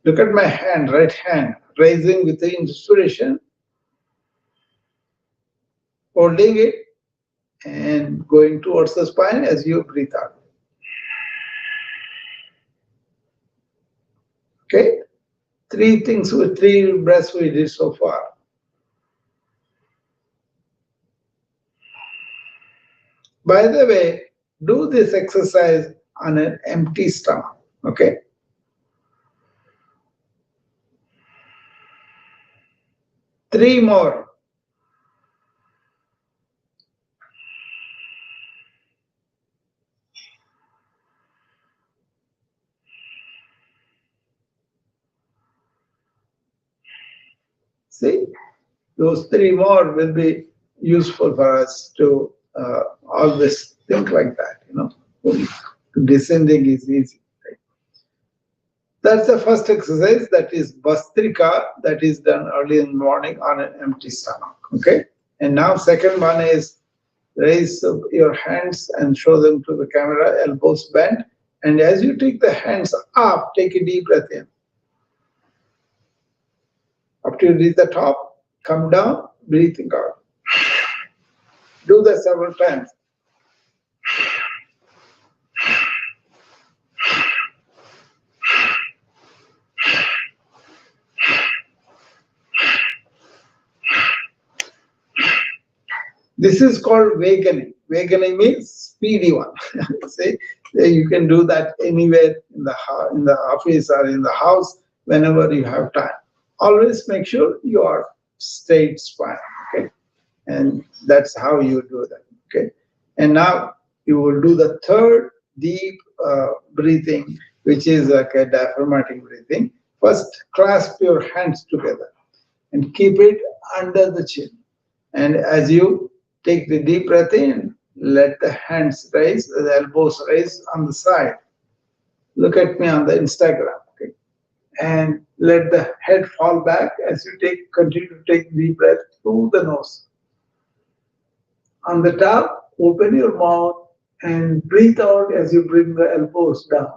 Look at my hand, right hand, raising with the inspiration, holding it, and going towards the spine as you breathe out. Okay, three things with 3 breaths we did so far. By the way, do this exercise on an empty stomach. Okay. 3 more. See, those 3 more will be useful for us to always think like that. Descending is easy. Right? That's the first exercise. That is Bastrika. That is done early in the morning on an empty stomach. Okay. And now second one is raise your hands and show them to the camera, elbows bent. And as you take the hands up, take a deep breath in. Up to you reach the top, come down, breathing out. Do that several times. This is called Vaganing. Vaganing means speedy one. See, you can do that anywhere in the office or in the house whenever you have time. Always make sure you are straight spine. Okay, and that's how you do that. Okay, and now you will do the third deep breathing, which is like a diaphragmatic breathing. First, clasp your hands together and keep it under the chin. And as you take the deep breath in, let the hands raise, the elbows raise on the side. Look at me on the Instagram. Okay? And let the head fall back as you continue to take deep breath through the nose. On the top, open your mouth and breathe out as you bring the elbows down.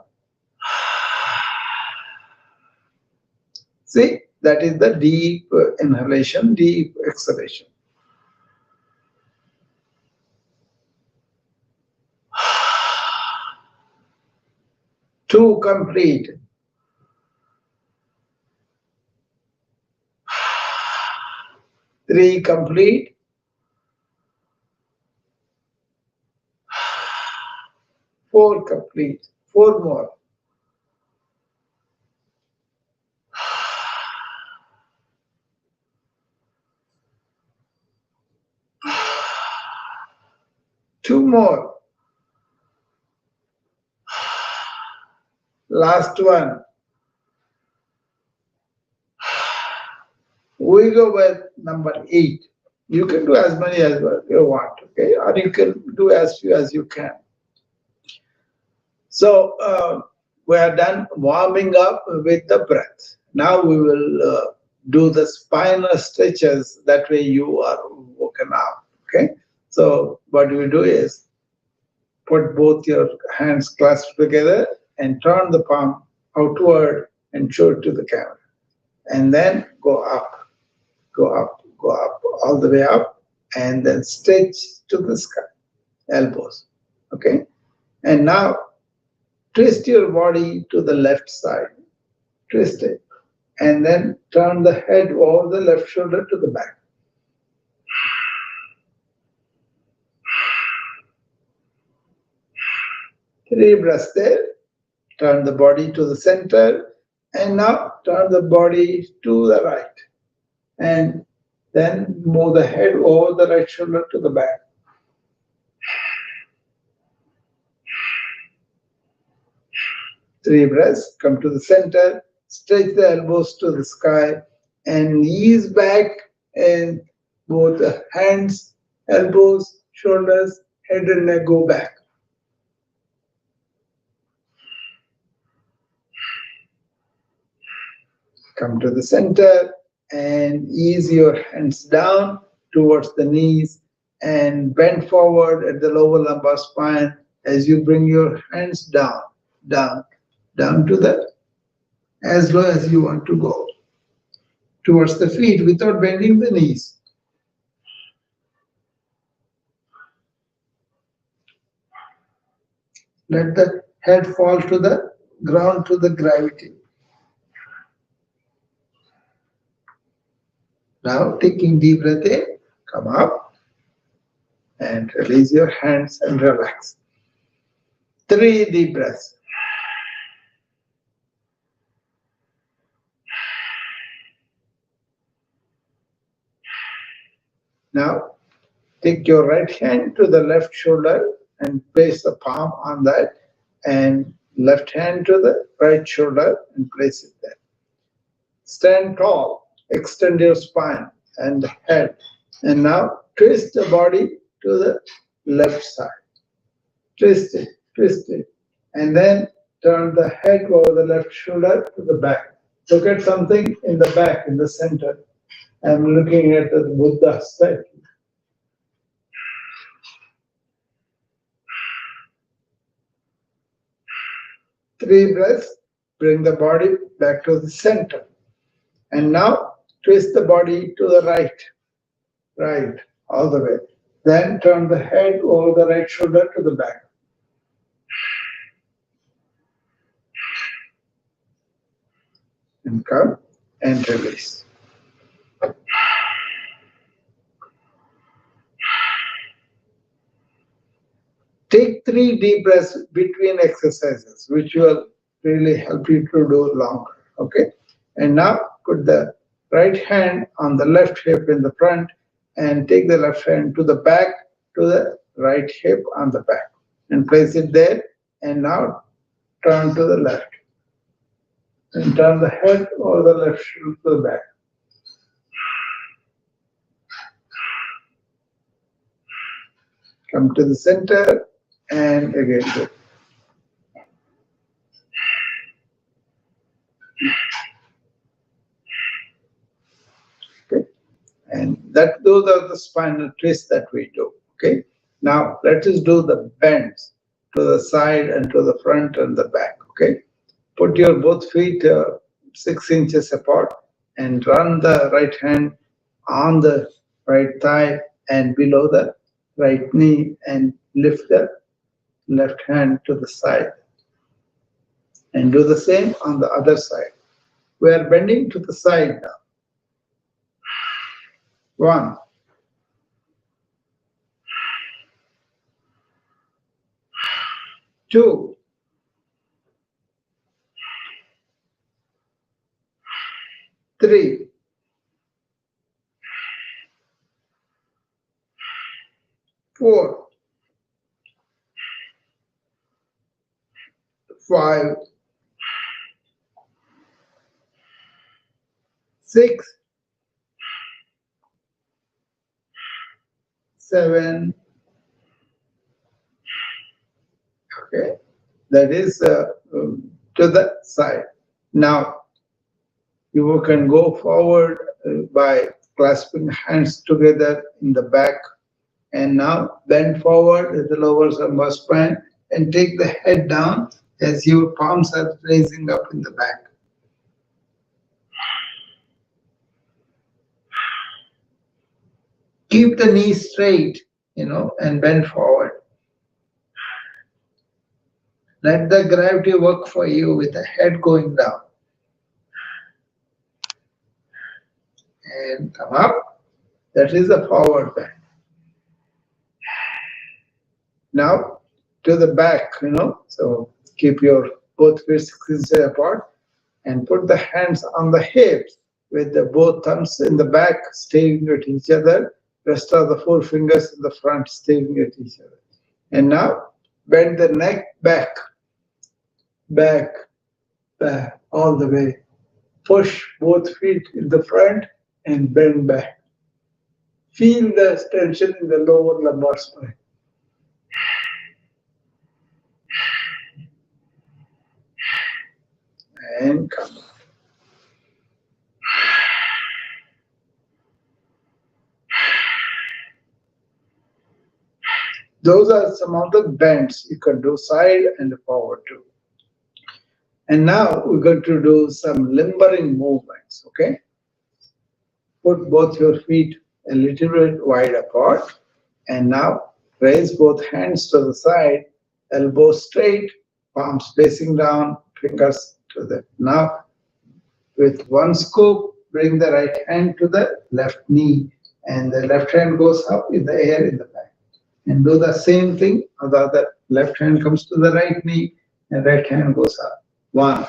See, that is the deep inhalation, deep exhalation. Two complete. Three complete. Four complete. Four more. Two more. Last one. We go with number 8. You can do as many as you want, okay? Or you can do as few as you can. So we are done warming up with the breath. Now we will do the spinal stretches. That way you are woken up, okay? So what we do is put both your hands clasped together and turn the palm outward and show it to the camera. And then go up, all the way up, and then stretch to the sky, elbows, okay? And now twist your body to the left side, twist it, and then turn the head over the left shoulder to the back. Three breaths there. Turn the body to the center, and now turn the body to the right. And then move the head over the right shoulder to the back. Three breaths, come to the center, stretch the elbows to the sky, and ease back, and both the hands, elbows shoulders, head and neck go back. Come to the center and ease your hands down towards the knees and bend forward at the lower lumbar spine as you bring your hands down, down, down to the as low as you want to go towards the feet without bending the knees. Let the head fall to the ground to the gravity. Now taking deep breath in, come up and release your hands and relax. 3 deep breaths. Now take your right hand to the left shoulder and place the palm on that, and left hand to the right shoulder and place it there. Stand tall, extend your spine and the head, and now twist the body to the left side. Twist it, and then turn the head over the left shoulder to the back. Look at something in the back, in the center. I'm looking at the Buddha statue. Three breaths, bring the body back to the center. And now twist the body to the right, all the way. Then turn the head over the right shoulder to the back. And come and release. Take 3 deep breaths between exercises, which will really help you to do longer. Okay? And now put the right hand on the left hip in the front and take the left hand to the back, to the right hip on the back, and place it there. And now turn to the left. And turn the head over the left shoulder to the back. Come to the center and again go. Okay. And those are the spinal twists that we do. Okay. Now let us do the bends to the side and to the front and the back. Okay. Put your both feet 6 inches apart and run the right hand on the right thigh and below the right knee, and lift the left hand to the side. And do the same on the other side. We are bending to the side now. 1, 2, 3, 4, 5, 6, 7. Okay, that is to the side. Now you can go forward by clasping hands together in the back, and now bend forward at the lower lumbar spine and take the head down as your palms are raising up in the back. Keep the knees straight, and bend forward. Let the gravity work for you with the head going down. And come up. That is a forward bend. Now to the back, so keep your both feet 6 inches apart and put the hands on the hips with the both thumbs in the back staring at each other. Rest of the 4 fingers in the front staring at each other. And now bend the neck back, all the way. Push both feet in the front and bend back. Feel the tension in the lower lumbar spine. And come up. Those are some of the bends you can do side and forward too. And now we're going to do some limbering movements, okay? Put both your feet a little bit wide apart. And now raise both hands to the side, elbows straight, palms facing down, fingers to the. Now, with one scoop, bring the right hand to the left knee, and the left hand goes up in the air in the back. And do the same thing, the other left hand comes to the right knee, and right hand goes up. 1,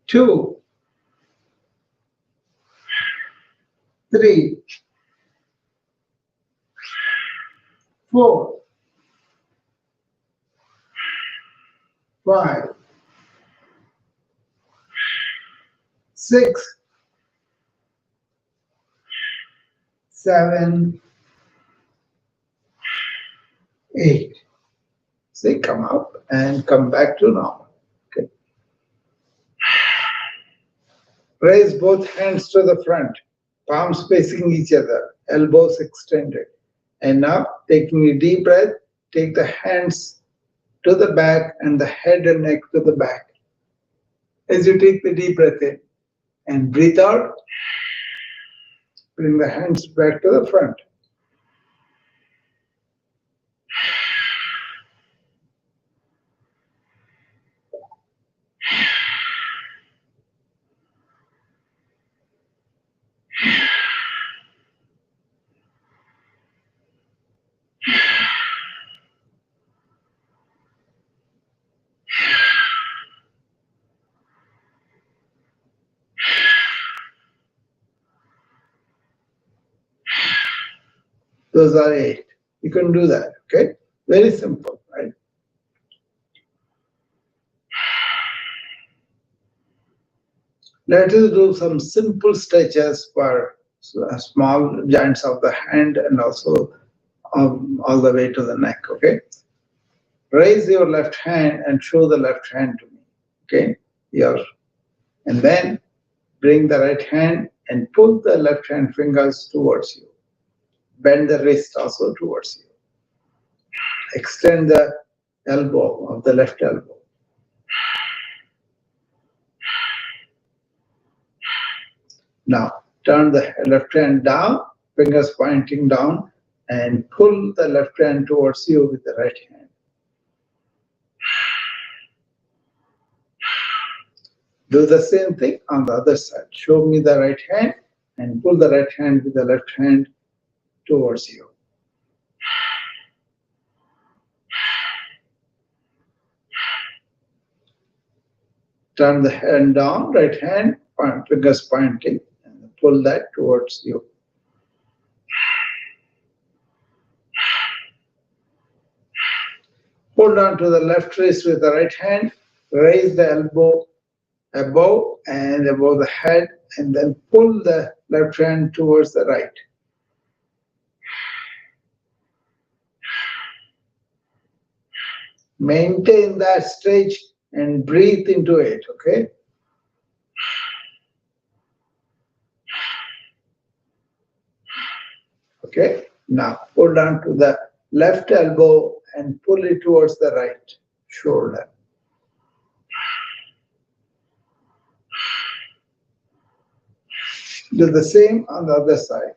2, 3, 4, 5, 6, 7, 8. See, come up and come back to normal. Okay. Raise both hands to the front, palms facing each other, elbows extended. And now, taking a deep breath, take the hands to the back and the head and neck to the back. As you take the deep breath in and breathe out, bring the hands back to the front. Those are 8. You can do that, okay? Very simple, right? Let us do some simple stretches for small joints of the hand and also all the way to the neck, okay? Raise your left hand and show the left hand to me, okay? And then bring the right hand and pull the left hand fingers towards you. Bend the wrist also towards you. Extend the elbow of the left elbow. Now, turn the left hand down, fingers pointing down, and pull the left hand towards you with the right hand. Do the same thing on the other side. Show me the right hand and pull the right hand with the left hand towards you. Turn the hand down, right hand, fingers pointing, and pull that towards you. Hold on to the left wrist with the right hand, raise the elbow above and above the head, and then pull the left hand towards the right. Maintain that stretch and breathe into it, okay? Okay, now hold on to the left elbow and pull it towards the right shoulder. Do the same on the other side.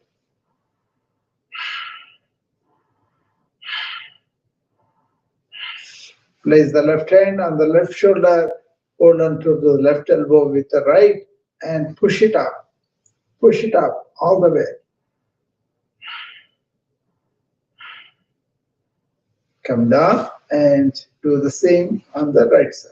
Place the left hand on the left shoulder, hold on to the left elbow with the right, and push it up. Push it up all the way. Come down and do the same on the right side.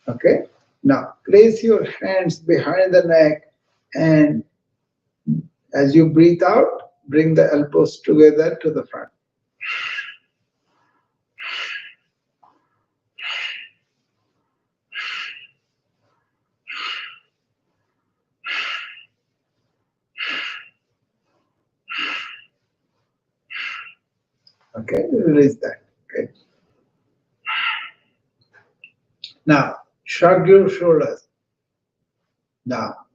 Okay, now place your hands behind the neck, and as you breathe out, bring the elbows together to the front. Okay, release that. Okay. Now, shrug your shoulders. Now,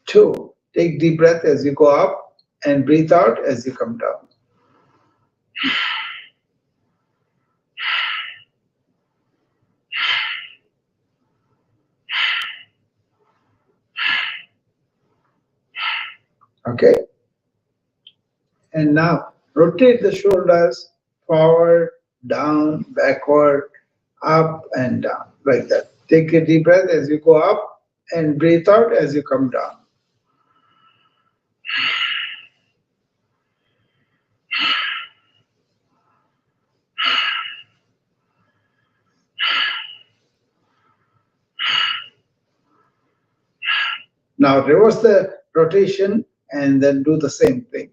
2, take deep breath as you go up and breathe out as you come down. Okay. And now rotate the shoulders forward, down, backward, up and down, like that. Take a deep breath as you go up and breathe out as you come down. Now reverse the rotation and then do the same thing.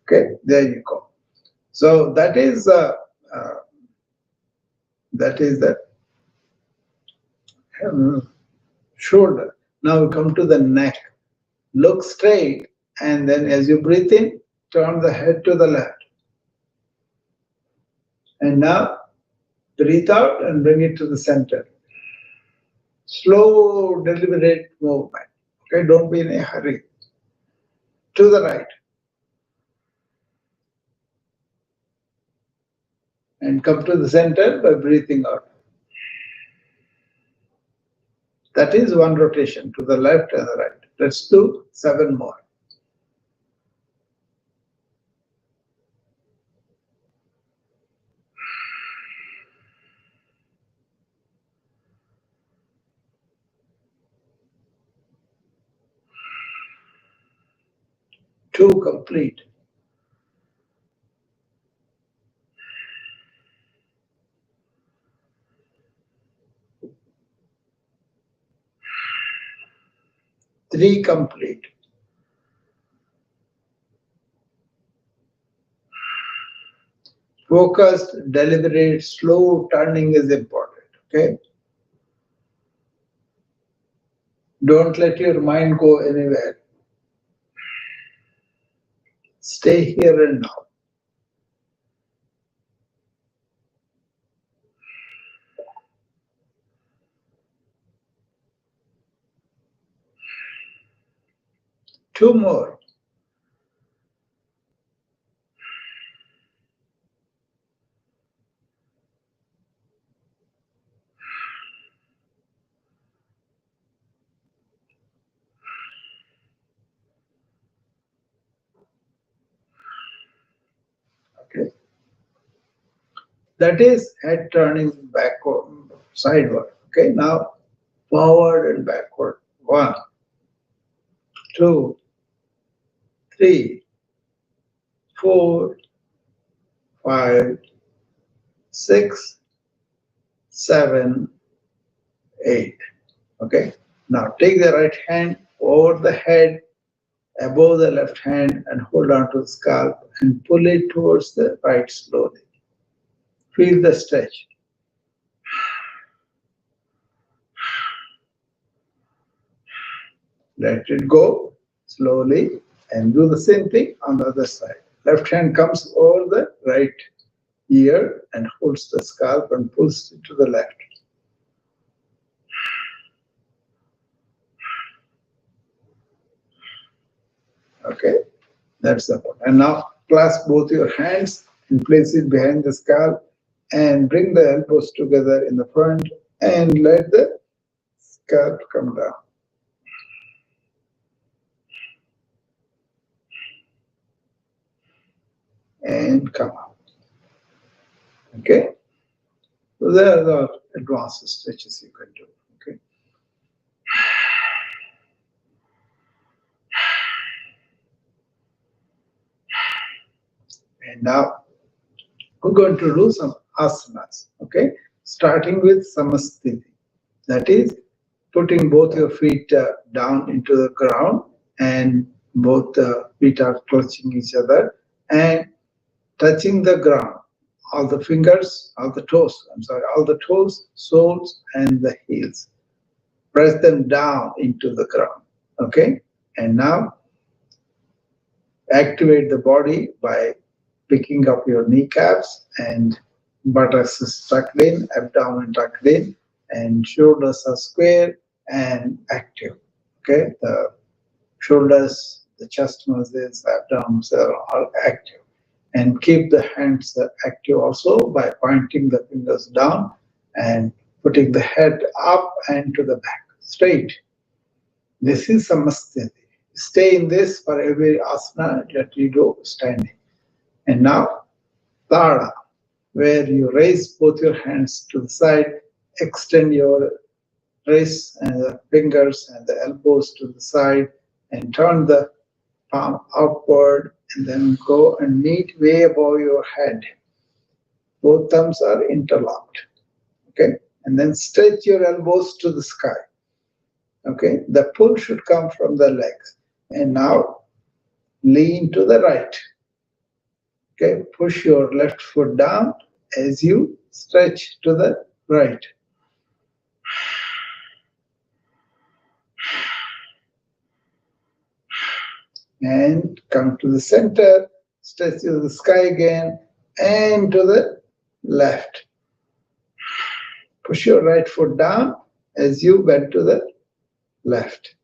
Okay, there you go. So that is the shoulder. Now we come to the neck. Look straight, and then as you breathe in, turn the head to the left. And now breathe out and bring it to the center. Slow, deliberate movement. Okay, don't be in a hurry. To the right. And come to the center by breathing out. That is one rotation to the left and the right. Let's do 7 more. Two complete. Three complete. Focused, deliberate, slow turning is important. Okay? Don't let your mind go anywhere. Stay here and now. Two more. Okay. That is head turning backward, sideward. Okay, now forward and backward. 1, 2, 3, 4, 5, 6, 7, 8. Okay, now take the right hand over the head, above the left hand, and hold on to the scalp and pull it towards the right slowly. Feel the stretch. Let it go slowly and do the same thing on the other side. Left hand comes over the right ear and holds the scalp and pulls it to the left. Okay, that's the point. And now clasp both your hands and place it behind the scalp and bring the elbows together in the front and let the scalp come down. And come out. Okay? So there are the advanced stretches you can do. Okay? And now we're going to do some asanas. Okay? Starting with samasthiti. That is putting both your feet down into the ground and both feet are touching each other and touching the ground all the fingers, all the toes, I'm sorry, all the toes, soles, and the heels. Press them down into the ground. Okay? And now activate the body by picking up your kneecaps and buttocks is tucked in, abdomen tucked in, and shoulders are square and active. Okay? The shoulders, the chest muscles, abdomen are all active. And keep the hands active also by pointing the fingers down and putting the head up and to the back, straight. This is samasthiti. Stay in this for every asana that you do standing. And now, tada, where you raise both your hands to the side, extend your wrists and the fingers and the elbows to the side, and turn the palm upward, and then go and meet way above your head. Both thumbs are interlocked. Okay, and then stretch your elbows to the sky. Okay, the pull should come from the legs. And now lean to the right. Okay, push your left foot down as you stretch to the right. And come to the center, stretch to the sky again, and to the left. Push your right foot down as you bend to the left.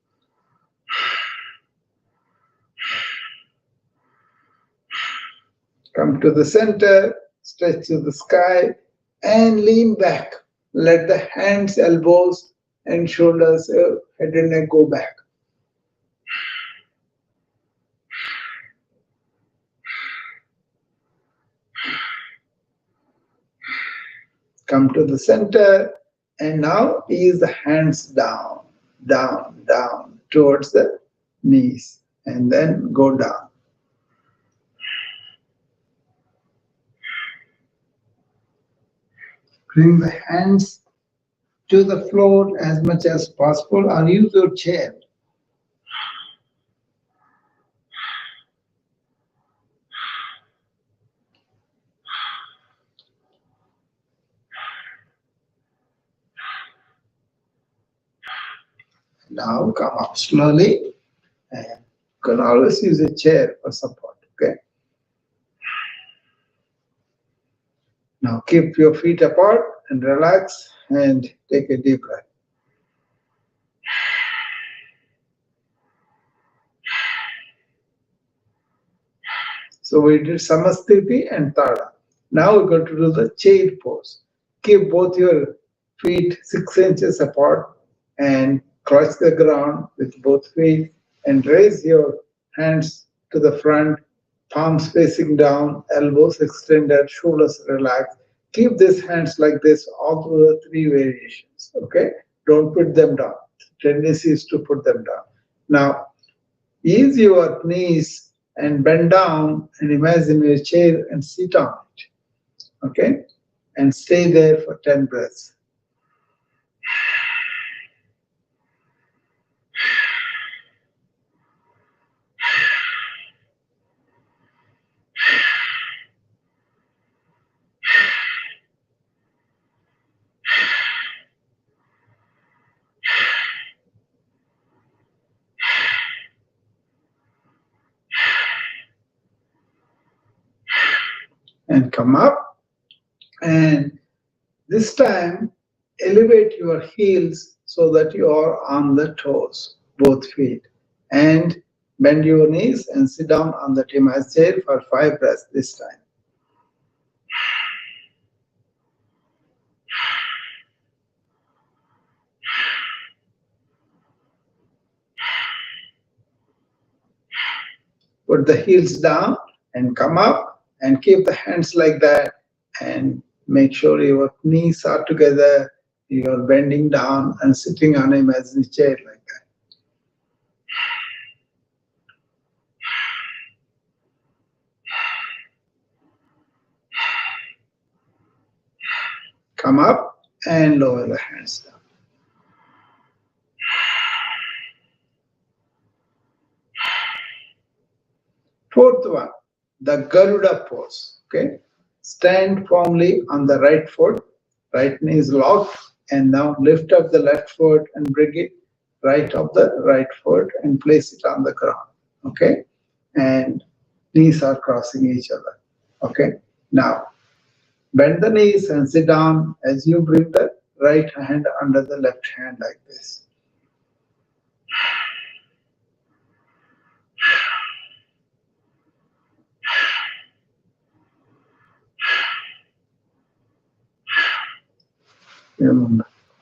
Come to the center, stretch to the sky, and lean back. Let the hands, elbows, and shoulders, head and neck go back. Come to the center, and now ease the hands down, down, down towards the knees, and then go down. Bring the hands to the floor as much as possible, or use your chair. Now come up slowly, and you can always use a chair for support. Okay. Now keep your feet apart and relax and take a deep breath. So we did Samasthiti and Tada. Now we're going to do the chair pose. Keep both your feet 6 inches apart and cross the ground with both feet and raise your hands to the front, palms facing down, elbows extended, shoulders relaxed. Keep these hands like this all through the 3 variations. Okay? Don't put them down. The tendency is to put them down. Now, ease your knees and bend down and imagine a chair and sit on it. Okay? And stay there for 10 breaths. And come up, and this time elevate your heels so that you are on the toes, both feet, and bend your knees and sit down on the Timas chair for 5 breaths this time. Put the heels down and come up and keep the hands like that, and make sure your knees are together, you're bending down and sitting on an imaginary chair like that. Come up and lower the hands down. Fourth one, the Garuda pose. Okay, stand firmly on the right foot, right knee is locked, and now lift up the left foot and bring it right up the right foot and place it on the ground. Okay, and knees are crossing each other. Okay, now bend the knees and sit down as you bring the right hand under the left hand like this.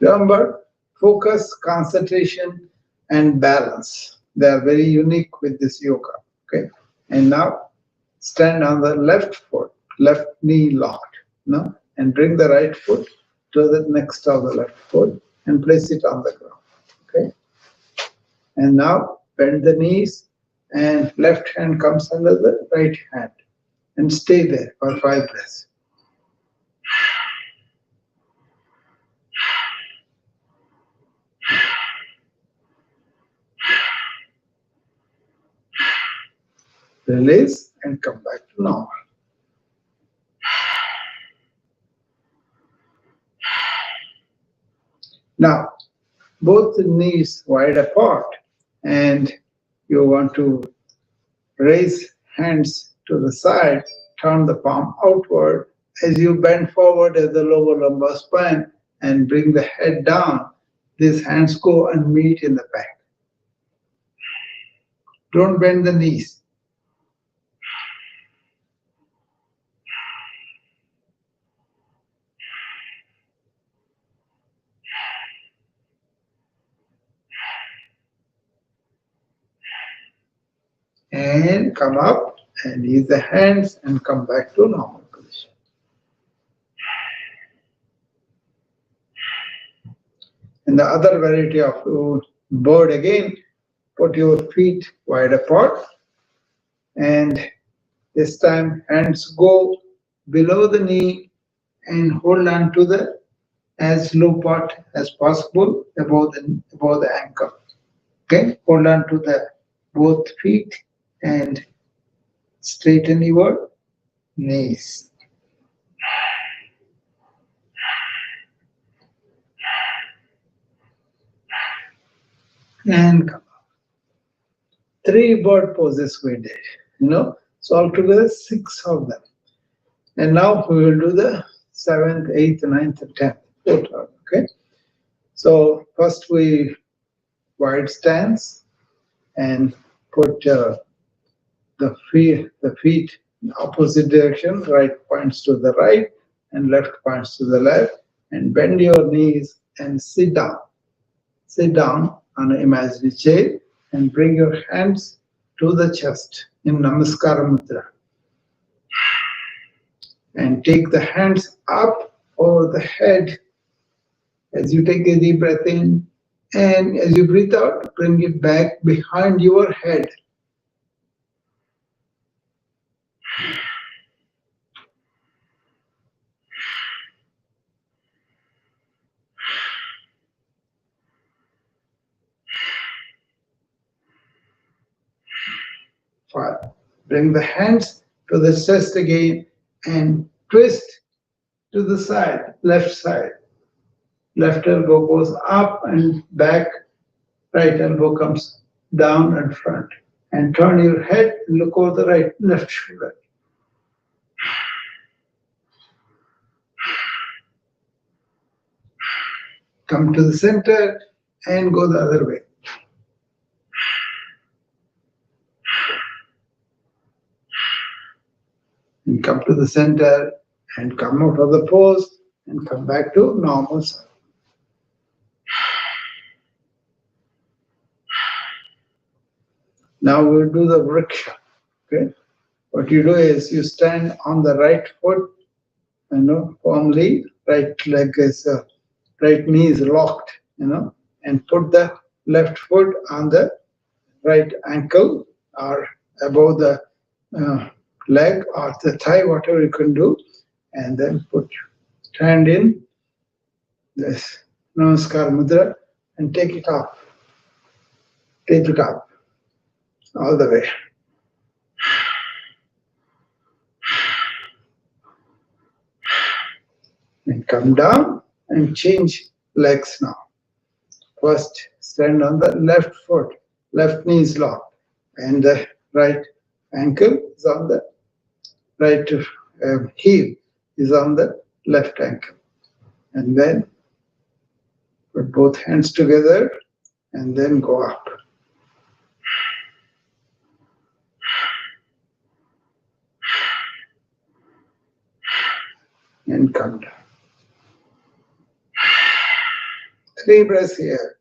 Remember, focus, concentration, and balance. They are very unique with this yoga. Okay, and now stand on the left foot, left knee locked, no, and bring the right foot to the next of the left foot and place it on the ground. Okay, and now bend the knees and left hand comes under the right hand and stay there for 5 breaths. Release and come back to normal. Now, both the knees wide apart, and you want to raise hands to the side, turn the palm outward as you bend forward at the lower lumbar spine and bring the head down. These hands go and meet in the back. Don't bend the knees. And come up and use the hands and come back to normal position. And the other variety of bird again, put your feet wide apart, and this time hands go below the knee and hold on to the as low part as possible above the ankle. Okay, hold on to the both feet and straighten your knees. And come up. 3 bird poses we did, so altogether 6 of them. And now we will do the 7th, 8th, 9th, and 10th. Okay, so first we wide stance and put the feet in opposite direction, right points to the right and left points to the left, and bend your knees and sit down. Sit down on an imaginary chair and bring your hands to the chest in Namaskara Mudra. And take the hands up over the head as you take a deep breath in, and as you breathe out, bring it back behind your head. Bring the hands to the chest again and twist to the side, left side. Left elbow goes up and back, right elbow comes down and front. And turn your head and look over the left shoulder. Come to the center and go the other way. And come to the center and come out of the pose and come back to normal side. Now we'll do the vriksha. Okay, what you do is you stand on the right foot, firmly. Right leg is right knee is locked, and put the left foot on the right ankle or above the leg or the thigh, whatever you can do, and then put hand in this Namaskar Mudra and take it up. Take it up all the way. And come down and change legs now. First, stand on the left foot, left knee is locked, and the right ankle is on the right heel is on the left ankle. And then put both hands together and then go up. And come down. 3 breaths here.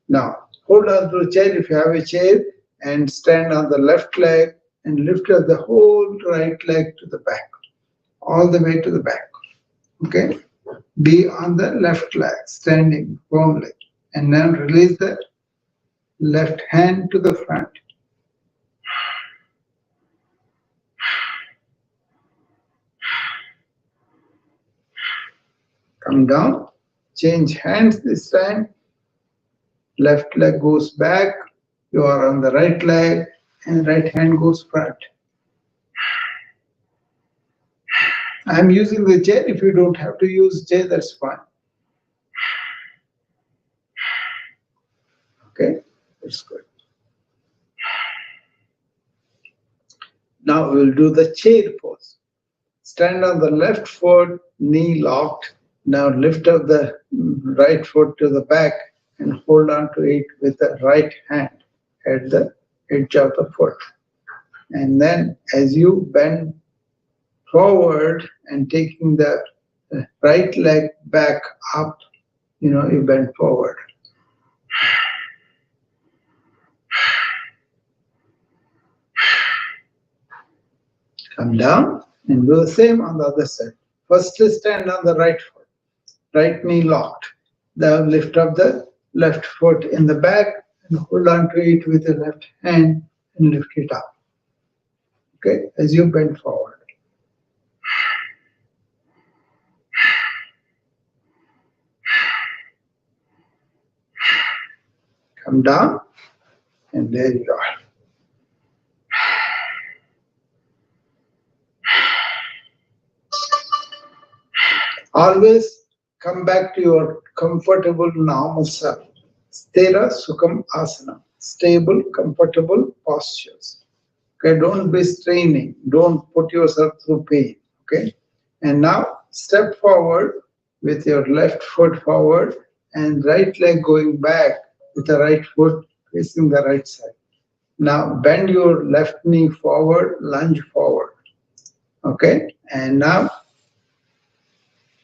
Now, hold on to the chair if you have a chair and stand on the left leg and lift up the whole right leg to the back, all the way to the back. Okay? Be on the left leg, standing firmly. And then release the left hand to the front. Come down, change hands this time. Left leg goes back, you are on the right leg, and right hand goes front. I'm using the chair. If you don't have to use chair, that's fine. Okay, that's good. Now we'll do the chair pose. Stand on the left foot, knee locked. Now lift up the right foot to the back and hold on to it with the right hand at the edge of the foot. And then as you bend forward and taking the right leg back up, you bend forward. Come down and do the same on the other side. First stand on the right foot, right knee locked. Now lift up the left foot in the back and hold on to it with the left hand and lift it up. Okay, as you bend forward. Come down, and there you are. Always come back to your comfortable normal self. Sthira Sukham Asana. Stable, comfortable postures. Okay, don't be straining. Don't put yourself through pain. Okay, and now step forward with your left foot forward and right leg going back with the right foot facing the right side. Now bend your left knee forward, lunge forward. Okay, and now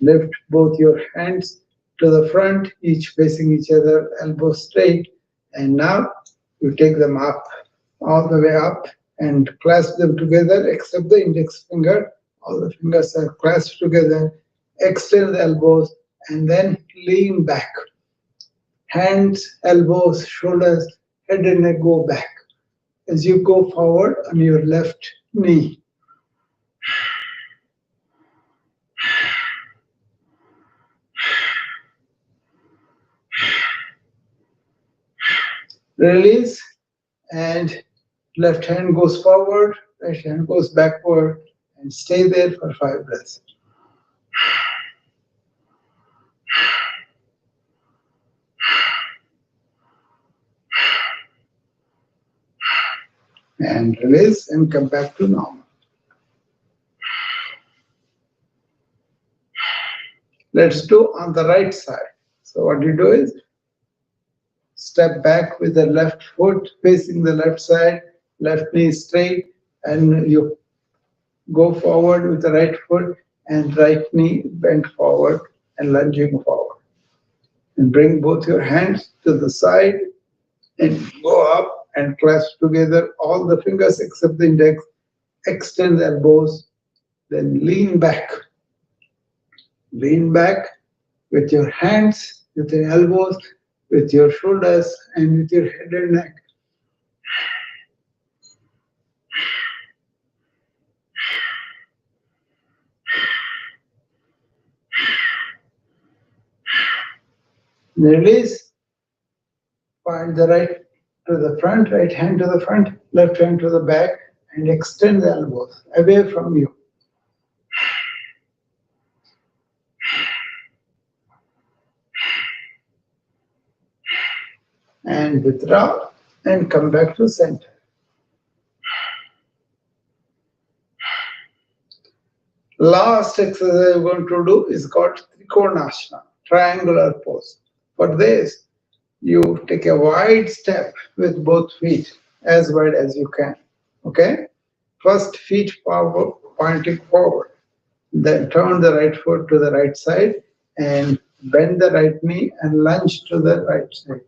lift both your hands to the front, each facing each other, elbows straight. And now you take them up, all the way up, and clasp them together, except the index finger. All the fingers are clasped together. Extend the elbows, and then lean back. Hands, elbows, shoulders, head and neck go back. As you go forward on your left knee. Release, and left hand goes forward, right hand goes backward, and stay there for 5 breaths. And release and come back to normal. Let's do on the right side. So what you do is step back with the left foot facing the left side, left knee straight, and you go forward with the right foot and right knee bent forward and lunging forward. And bring both your hands to the side and go up and clasp together all the fingers except the index. Extend the elbows, then lean back. Lean back with your hands, with your elbows, with your shoulders, and with your head and neck. Release. Point the right to the front, right hand to the front, left hand to the back, and extend the elbows away from you. And withdraw and come back to center. Last exercise we're going to do is called Trikonasana, triangular pose. For this, you take a wide step with both feet, as wide as you can. Okay? First, feet forward, pointing forward. Then turn the right foot to the right side and bend the right knee and lunge to the right side.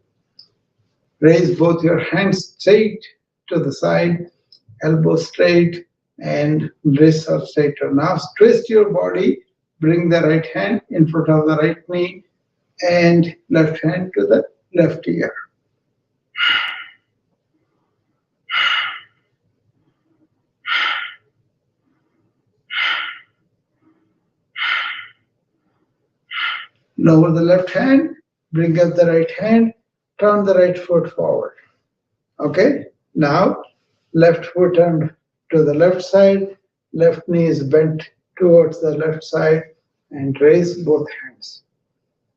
Raise both your hands straight to the side, elbows straight, and wrists are straighter. Now twist your body, bring the right hand in front of the right knee and left hand to the left ear. Lower the left hand, bring up the right hand, turn the right foot forward. Okay? Now, left foot turned to the left side, left knee is bent towards the left side, and raise both hands.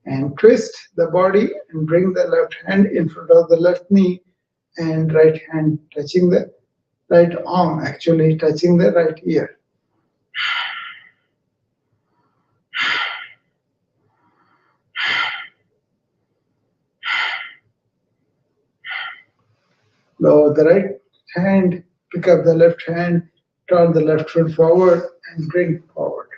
And twist the body and bring the left hand in front of the left knee and right hand touching the right arm, actually touching the right ear. Lower the right hand, pick up the left hand, turn the left foot forward and bring forward.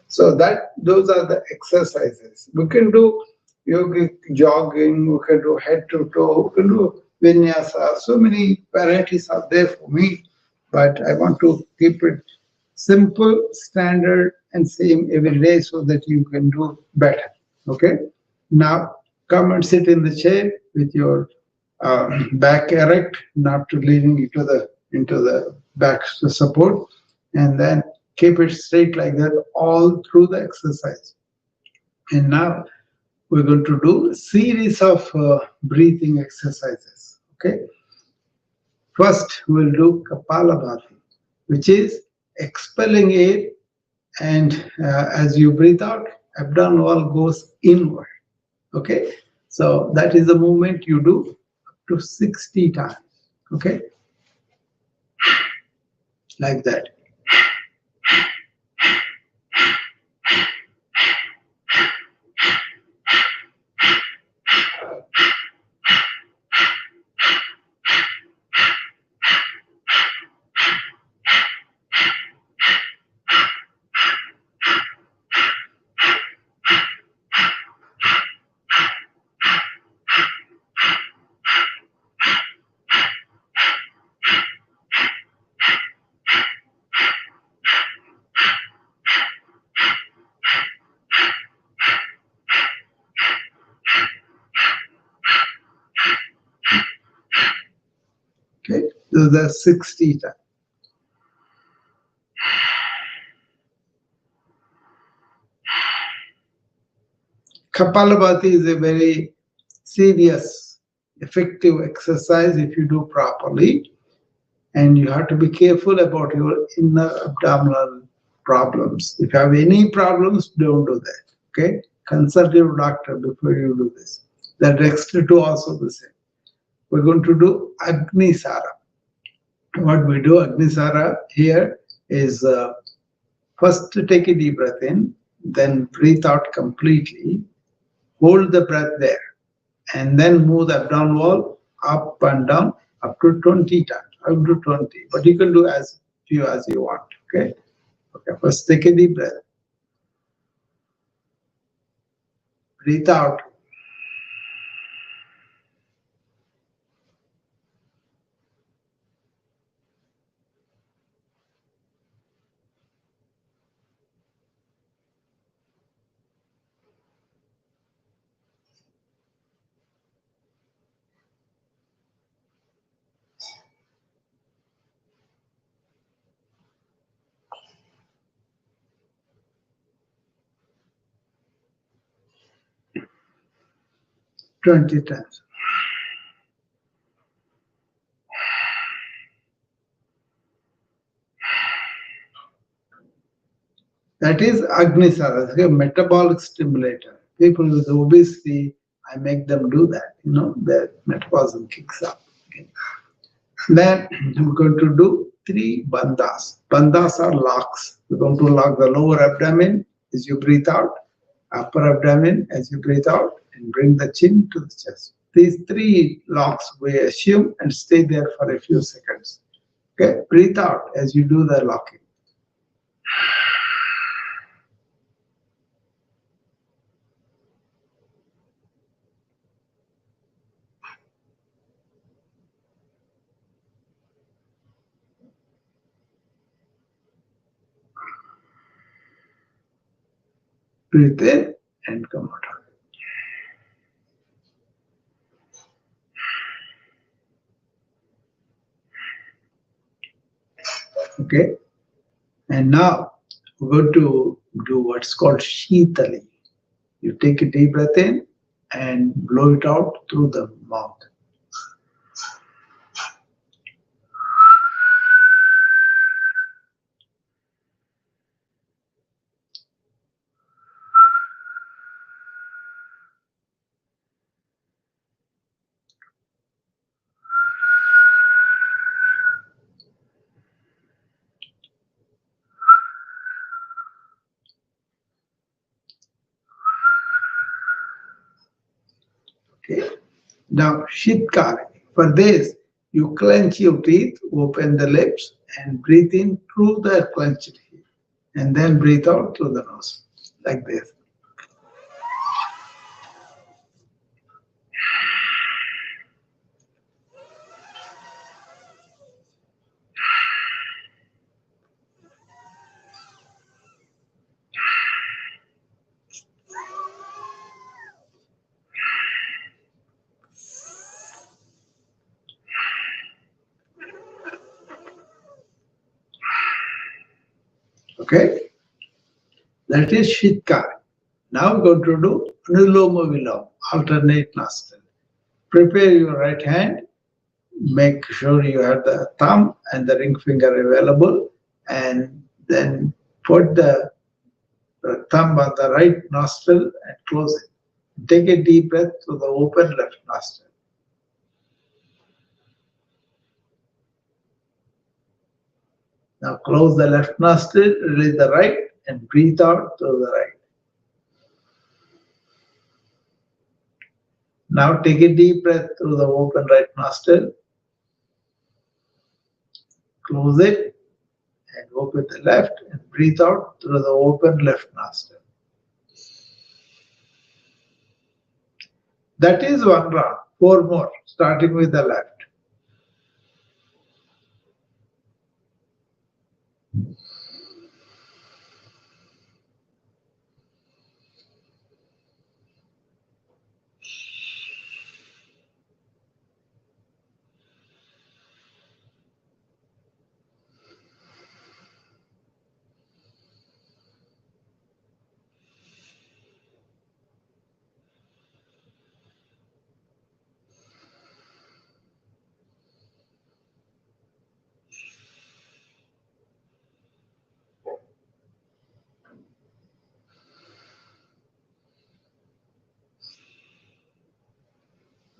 So those are the exercises. We can do yogic jogging, we can do head to toe, we can do vinyasa. So many varieties are there for me, but I want to keep it simple, standard, and same every day so that you can do better. Okay? Now come and sit in the chair with your back erect, not to leaning into the back support, and then keep it straight like that all through the exercise. And now we're going to do a series of breathing exercises. Okay. First, we'll do Kapalabhati, which is expelling air, and as you breathe out, abdominal wall goes inward. Okay. So that is the movement you do up to 60 times. Okay. Like that. Okay, so that's 60 times. Kapalabhati is a very serious, effective exercise if you do properly, and you have to be careful about your inner abdominal problems. If you have any problems, don't do that. Okay, consult your doctor before you do this. The next two also the same. We're going to do Agnisara. What we do Agnisara here is first to take a deep breath in, then breathe out completely, hold the breath there, and then move the abdominal wall up and down up to 20 times, up to 20, but you can do as few as you want. Okay. Okay, first take a deep breath, breathe out, 20 times. That is Agnisara, a metabolic stimulator. People with obesity, I make them do that. Their metabolism kicks up. Okay. Then we're going to do 3 bandhas. Bandhas are locks. We're going to lock the lower abdomen as you breathe out, upper abdomen as you breathe out, and bring the chin to the chest. These 3 locks we assume and stay there for a few seconds. Okay, breathe out as you do the locking. Breathe in and come out. Okay, and now we're going to do what's called Sheetali. You take a deep breath in and blow it out through the mouth. Okay. Now, Shitkari. For this, you clench your teeth, open the lips, and breathe in through the clenched teeth. And then breathe out through the nose, like this. Okay? That is Shitkari. Now we're going to do Anuloma Viloma, alternate nostril. Prepare your right hand. Make sure you have the thumb and the ring finger available, and then put the thumb on the right nostril and close it. Take a deep breath through the open left nostril. Now close the left nostril, release the right, and breathe out through the right. Now take a deep breath through the open right nostril. Close it and open the left and breathe out through the open left nostril. That is one round. 4 more, starting with the left.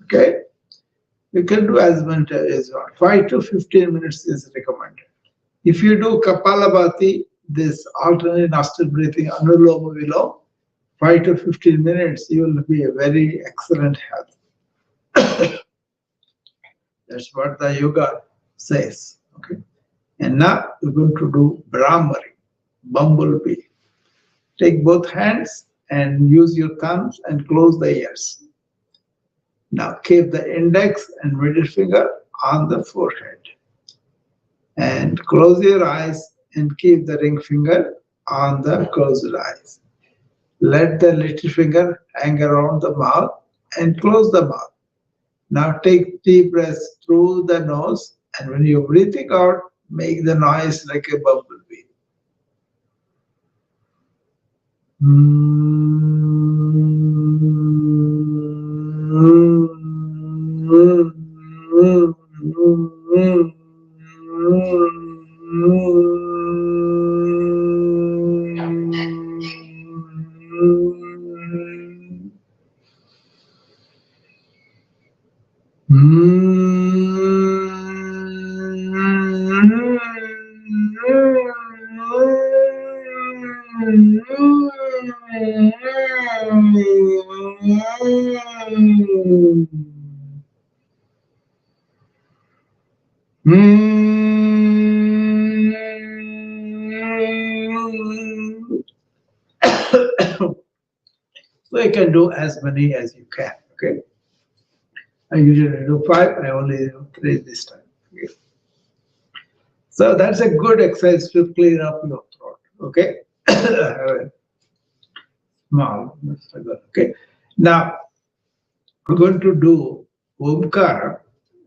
Okay, you can do as much as you want. 5 to 15 minutes is recommended. If you do Kapalabhati, this alternate nostril breathing, Anuloma Viloma, 5 to 15 minutes, you will be a very excellent health. That's what the yoga says. Okay, and now we're going to do Brahmari, bumblebee. Take both hands and use your thumbs and close the ears. Now keep the index and middle finger on the forehead. And close your eyes and keep the ring finger on the closed eyes. Let the little finger hang around the mouth and close the mouth. Now take deep breaths through the nose, and when you're breathing out, make the noise like a bumblebee. Mm-hmm. So you can do as many as you can. Okay. I usually do 5. I only do 3 this time. Okay. So that's a good exercise to clear up your throat. Okay. Small. Okay. Now we're going to do Omkara.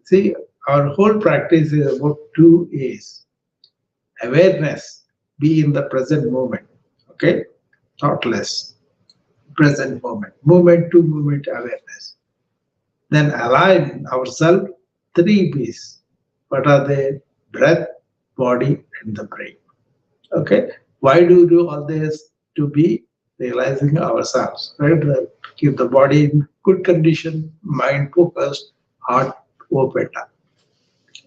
See, our whole practice is about 2 A's. Awareness, be in the present moment. Okay. Thoughtless, present moment. Moment to moment awareness. Then align ourselves 3 B's. What are they? Breath, body, and the brain. Okay. Why do we do all this? To be realizing ourselves, right? Keep the body in good condition, mind focused, heart open up.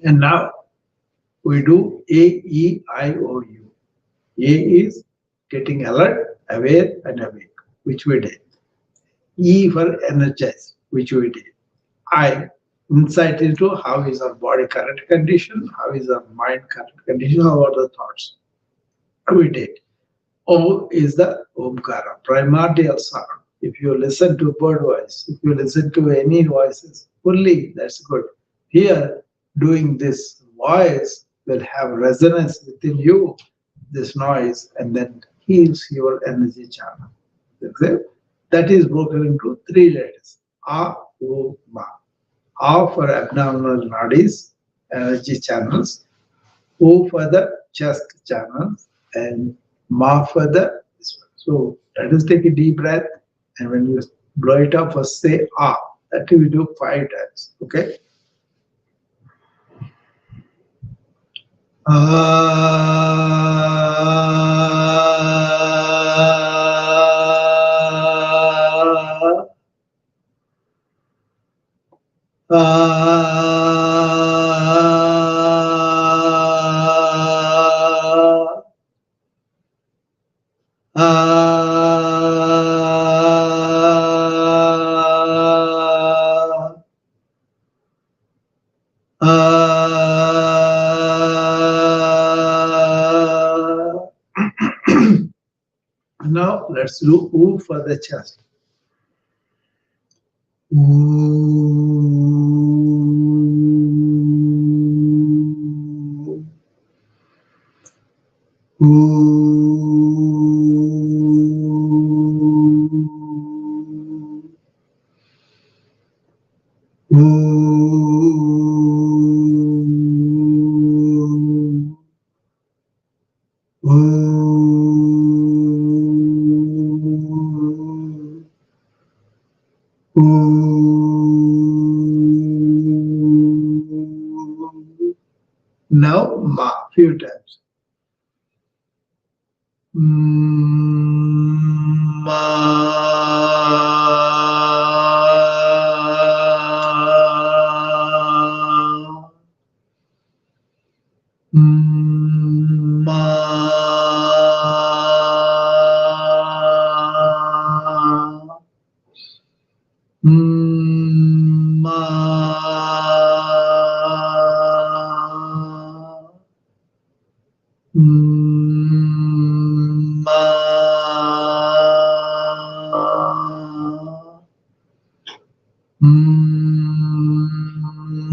And now we do A, E, I, O, U. A is getting alert, aware, and awake, which we did. E for energize, which we did. I, insight into how is our body current condition, how is our mind current condition, how are the thoughts. We did. O is the Omkara, primordial sound. If you listen to bird voice, if you listen to any voices, fully, that's good. Here, doing this voice will have resonance within you, this noise, and then heals your energy channel. Okay? That is broken into 3 letters. A, O, Ma. A for abdominal nadis, energy channels. O for the chest channels, and Ma for the this one. So let us take a deep breath, and when you blow it up, first say Ah. That we do 5 times. Okay. Ah. Ah. Ah. Ah. Now let's do O for the chest. Ooh. Ooh. Ooh. Ooh. Ooh. Now, ma, few times. Ma. Ma. Ma. Ma.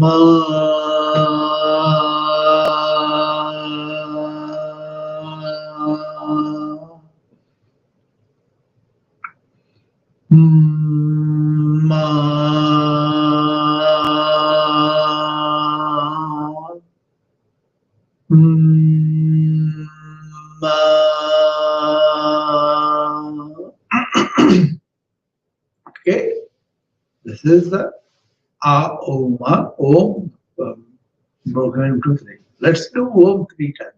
Ma. Ma. Ma. Okay, this is the A, O, Ma, Om, broken into 3. Let's do Om 3 times.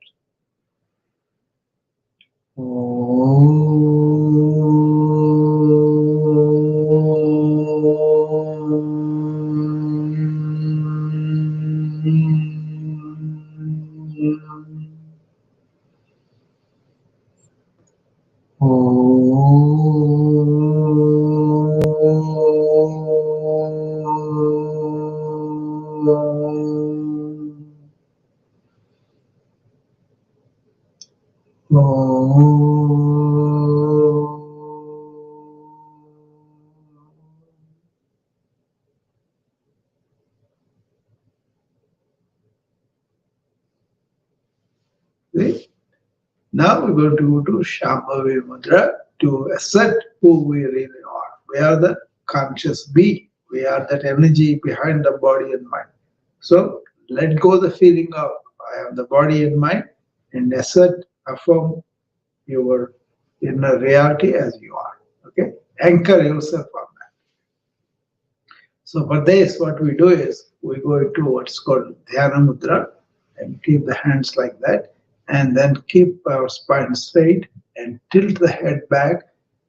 See? Now we're going to go to Shambhavi Mudra to assert who we really are. We are the conscious being. We are that energy behind the body and mind. So let go the feeling of I am the body and mind and assert, affirm your inner reality as you are. Okay? Anchor yourself on that. So for this, what we do is we go into what's called Dhyana Mudra and keep the hands like that, and then keep our spine straight and tilt the head back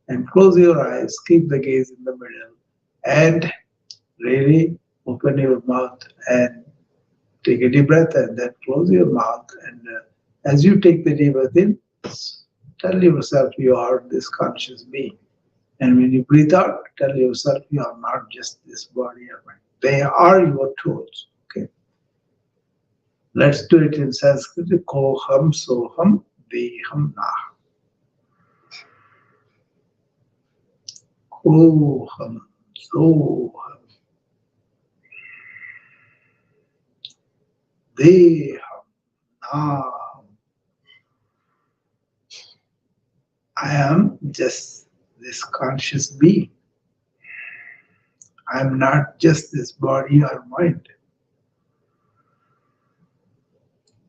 and close your eyes, keep the gaze in the middle, and really open your mouth and take a deep breath and then close your mouth. And as you take the deep breath in, tell yourself you are this conscious being. And when you breathe out, tell yourself you are not just this body or mind. They are your tools. Okay. Let's do it in Sanskrit. Koham soham deham na. Koham soham deham na. I am just this conscious being. I am not just this body or mind.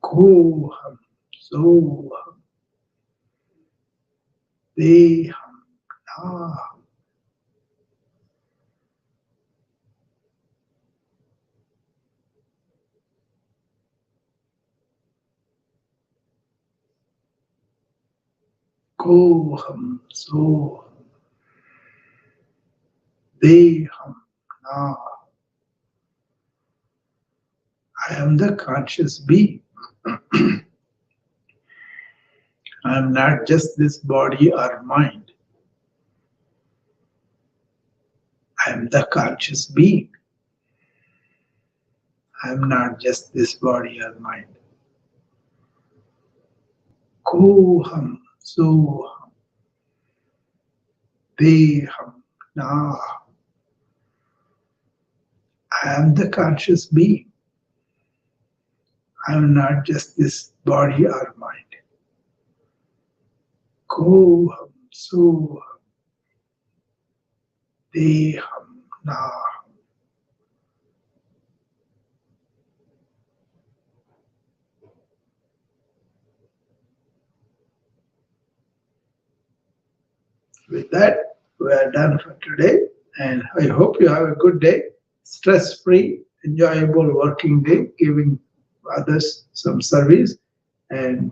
Koham soham deham na. Koham soham deham na. I am the conscious being. I am not just this body or mind. I am the conscious being. I am not just this body or mind. Koham soham deham na. I am the conscious being. I am not just this body or mind. Koham soham deham na. With that, we are done for today, and I hope you have a good day, stress-free, enjoyable working day, giving others some service, and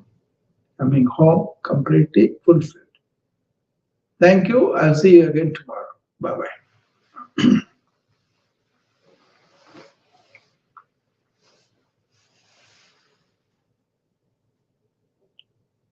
coming home completely fulfilled. Thank you. I'll see you again tomorrow. Bye-bye.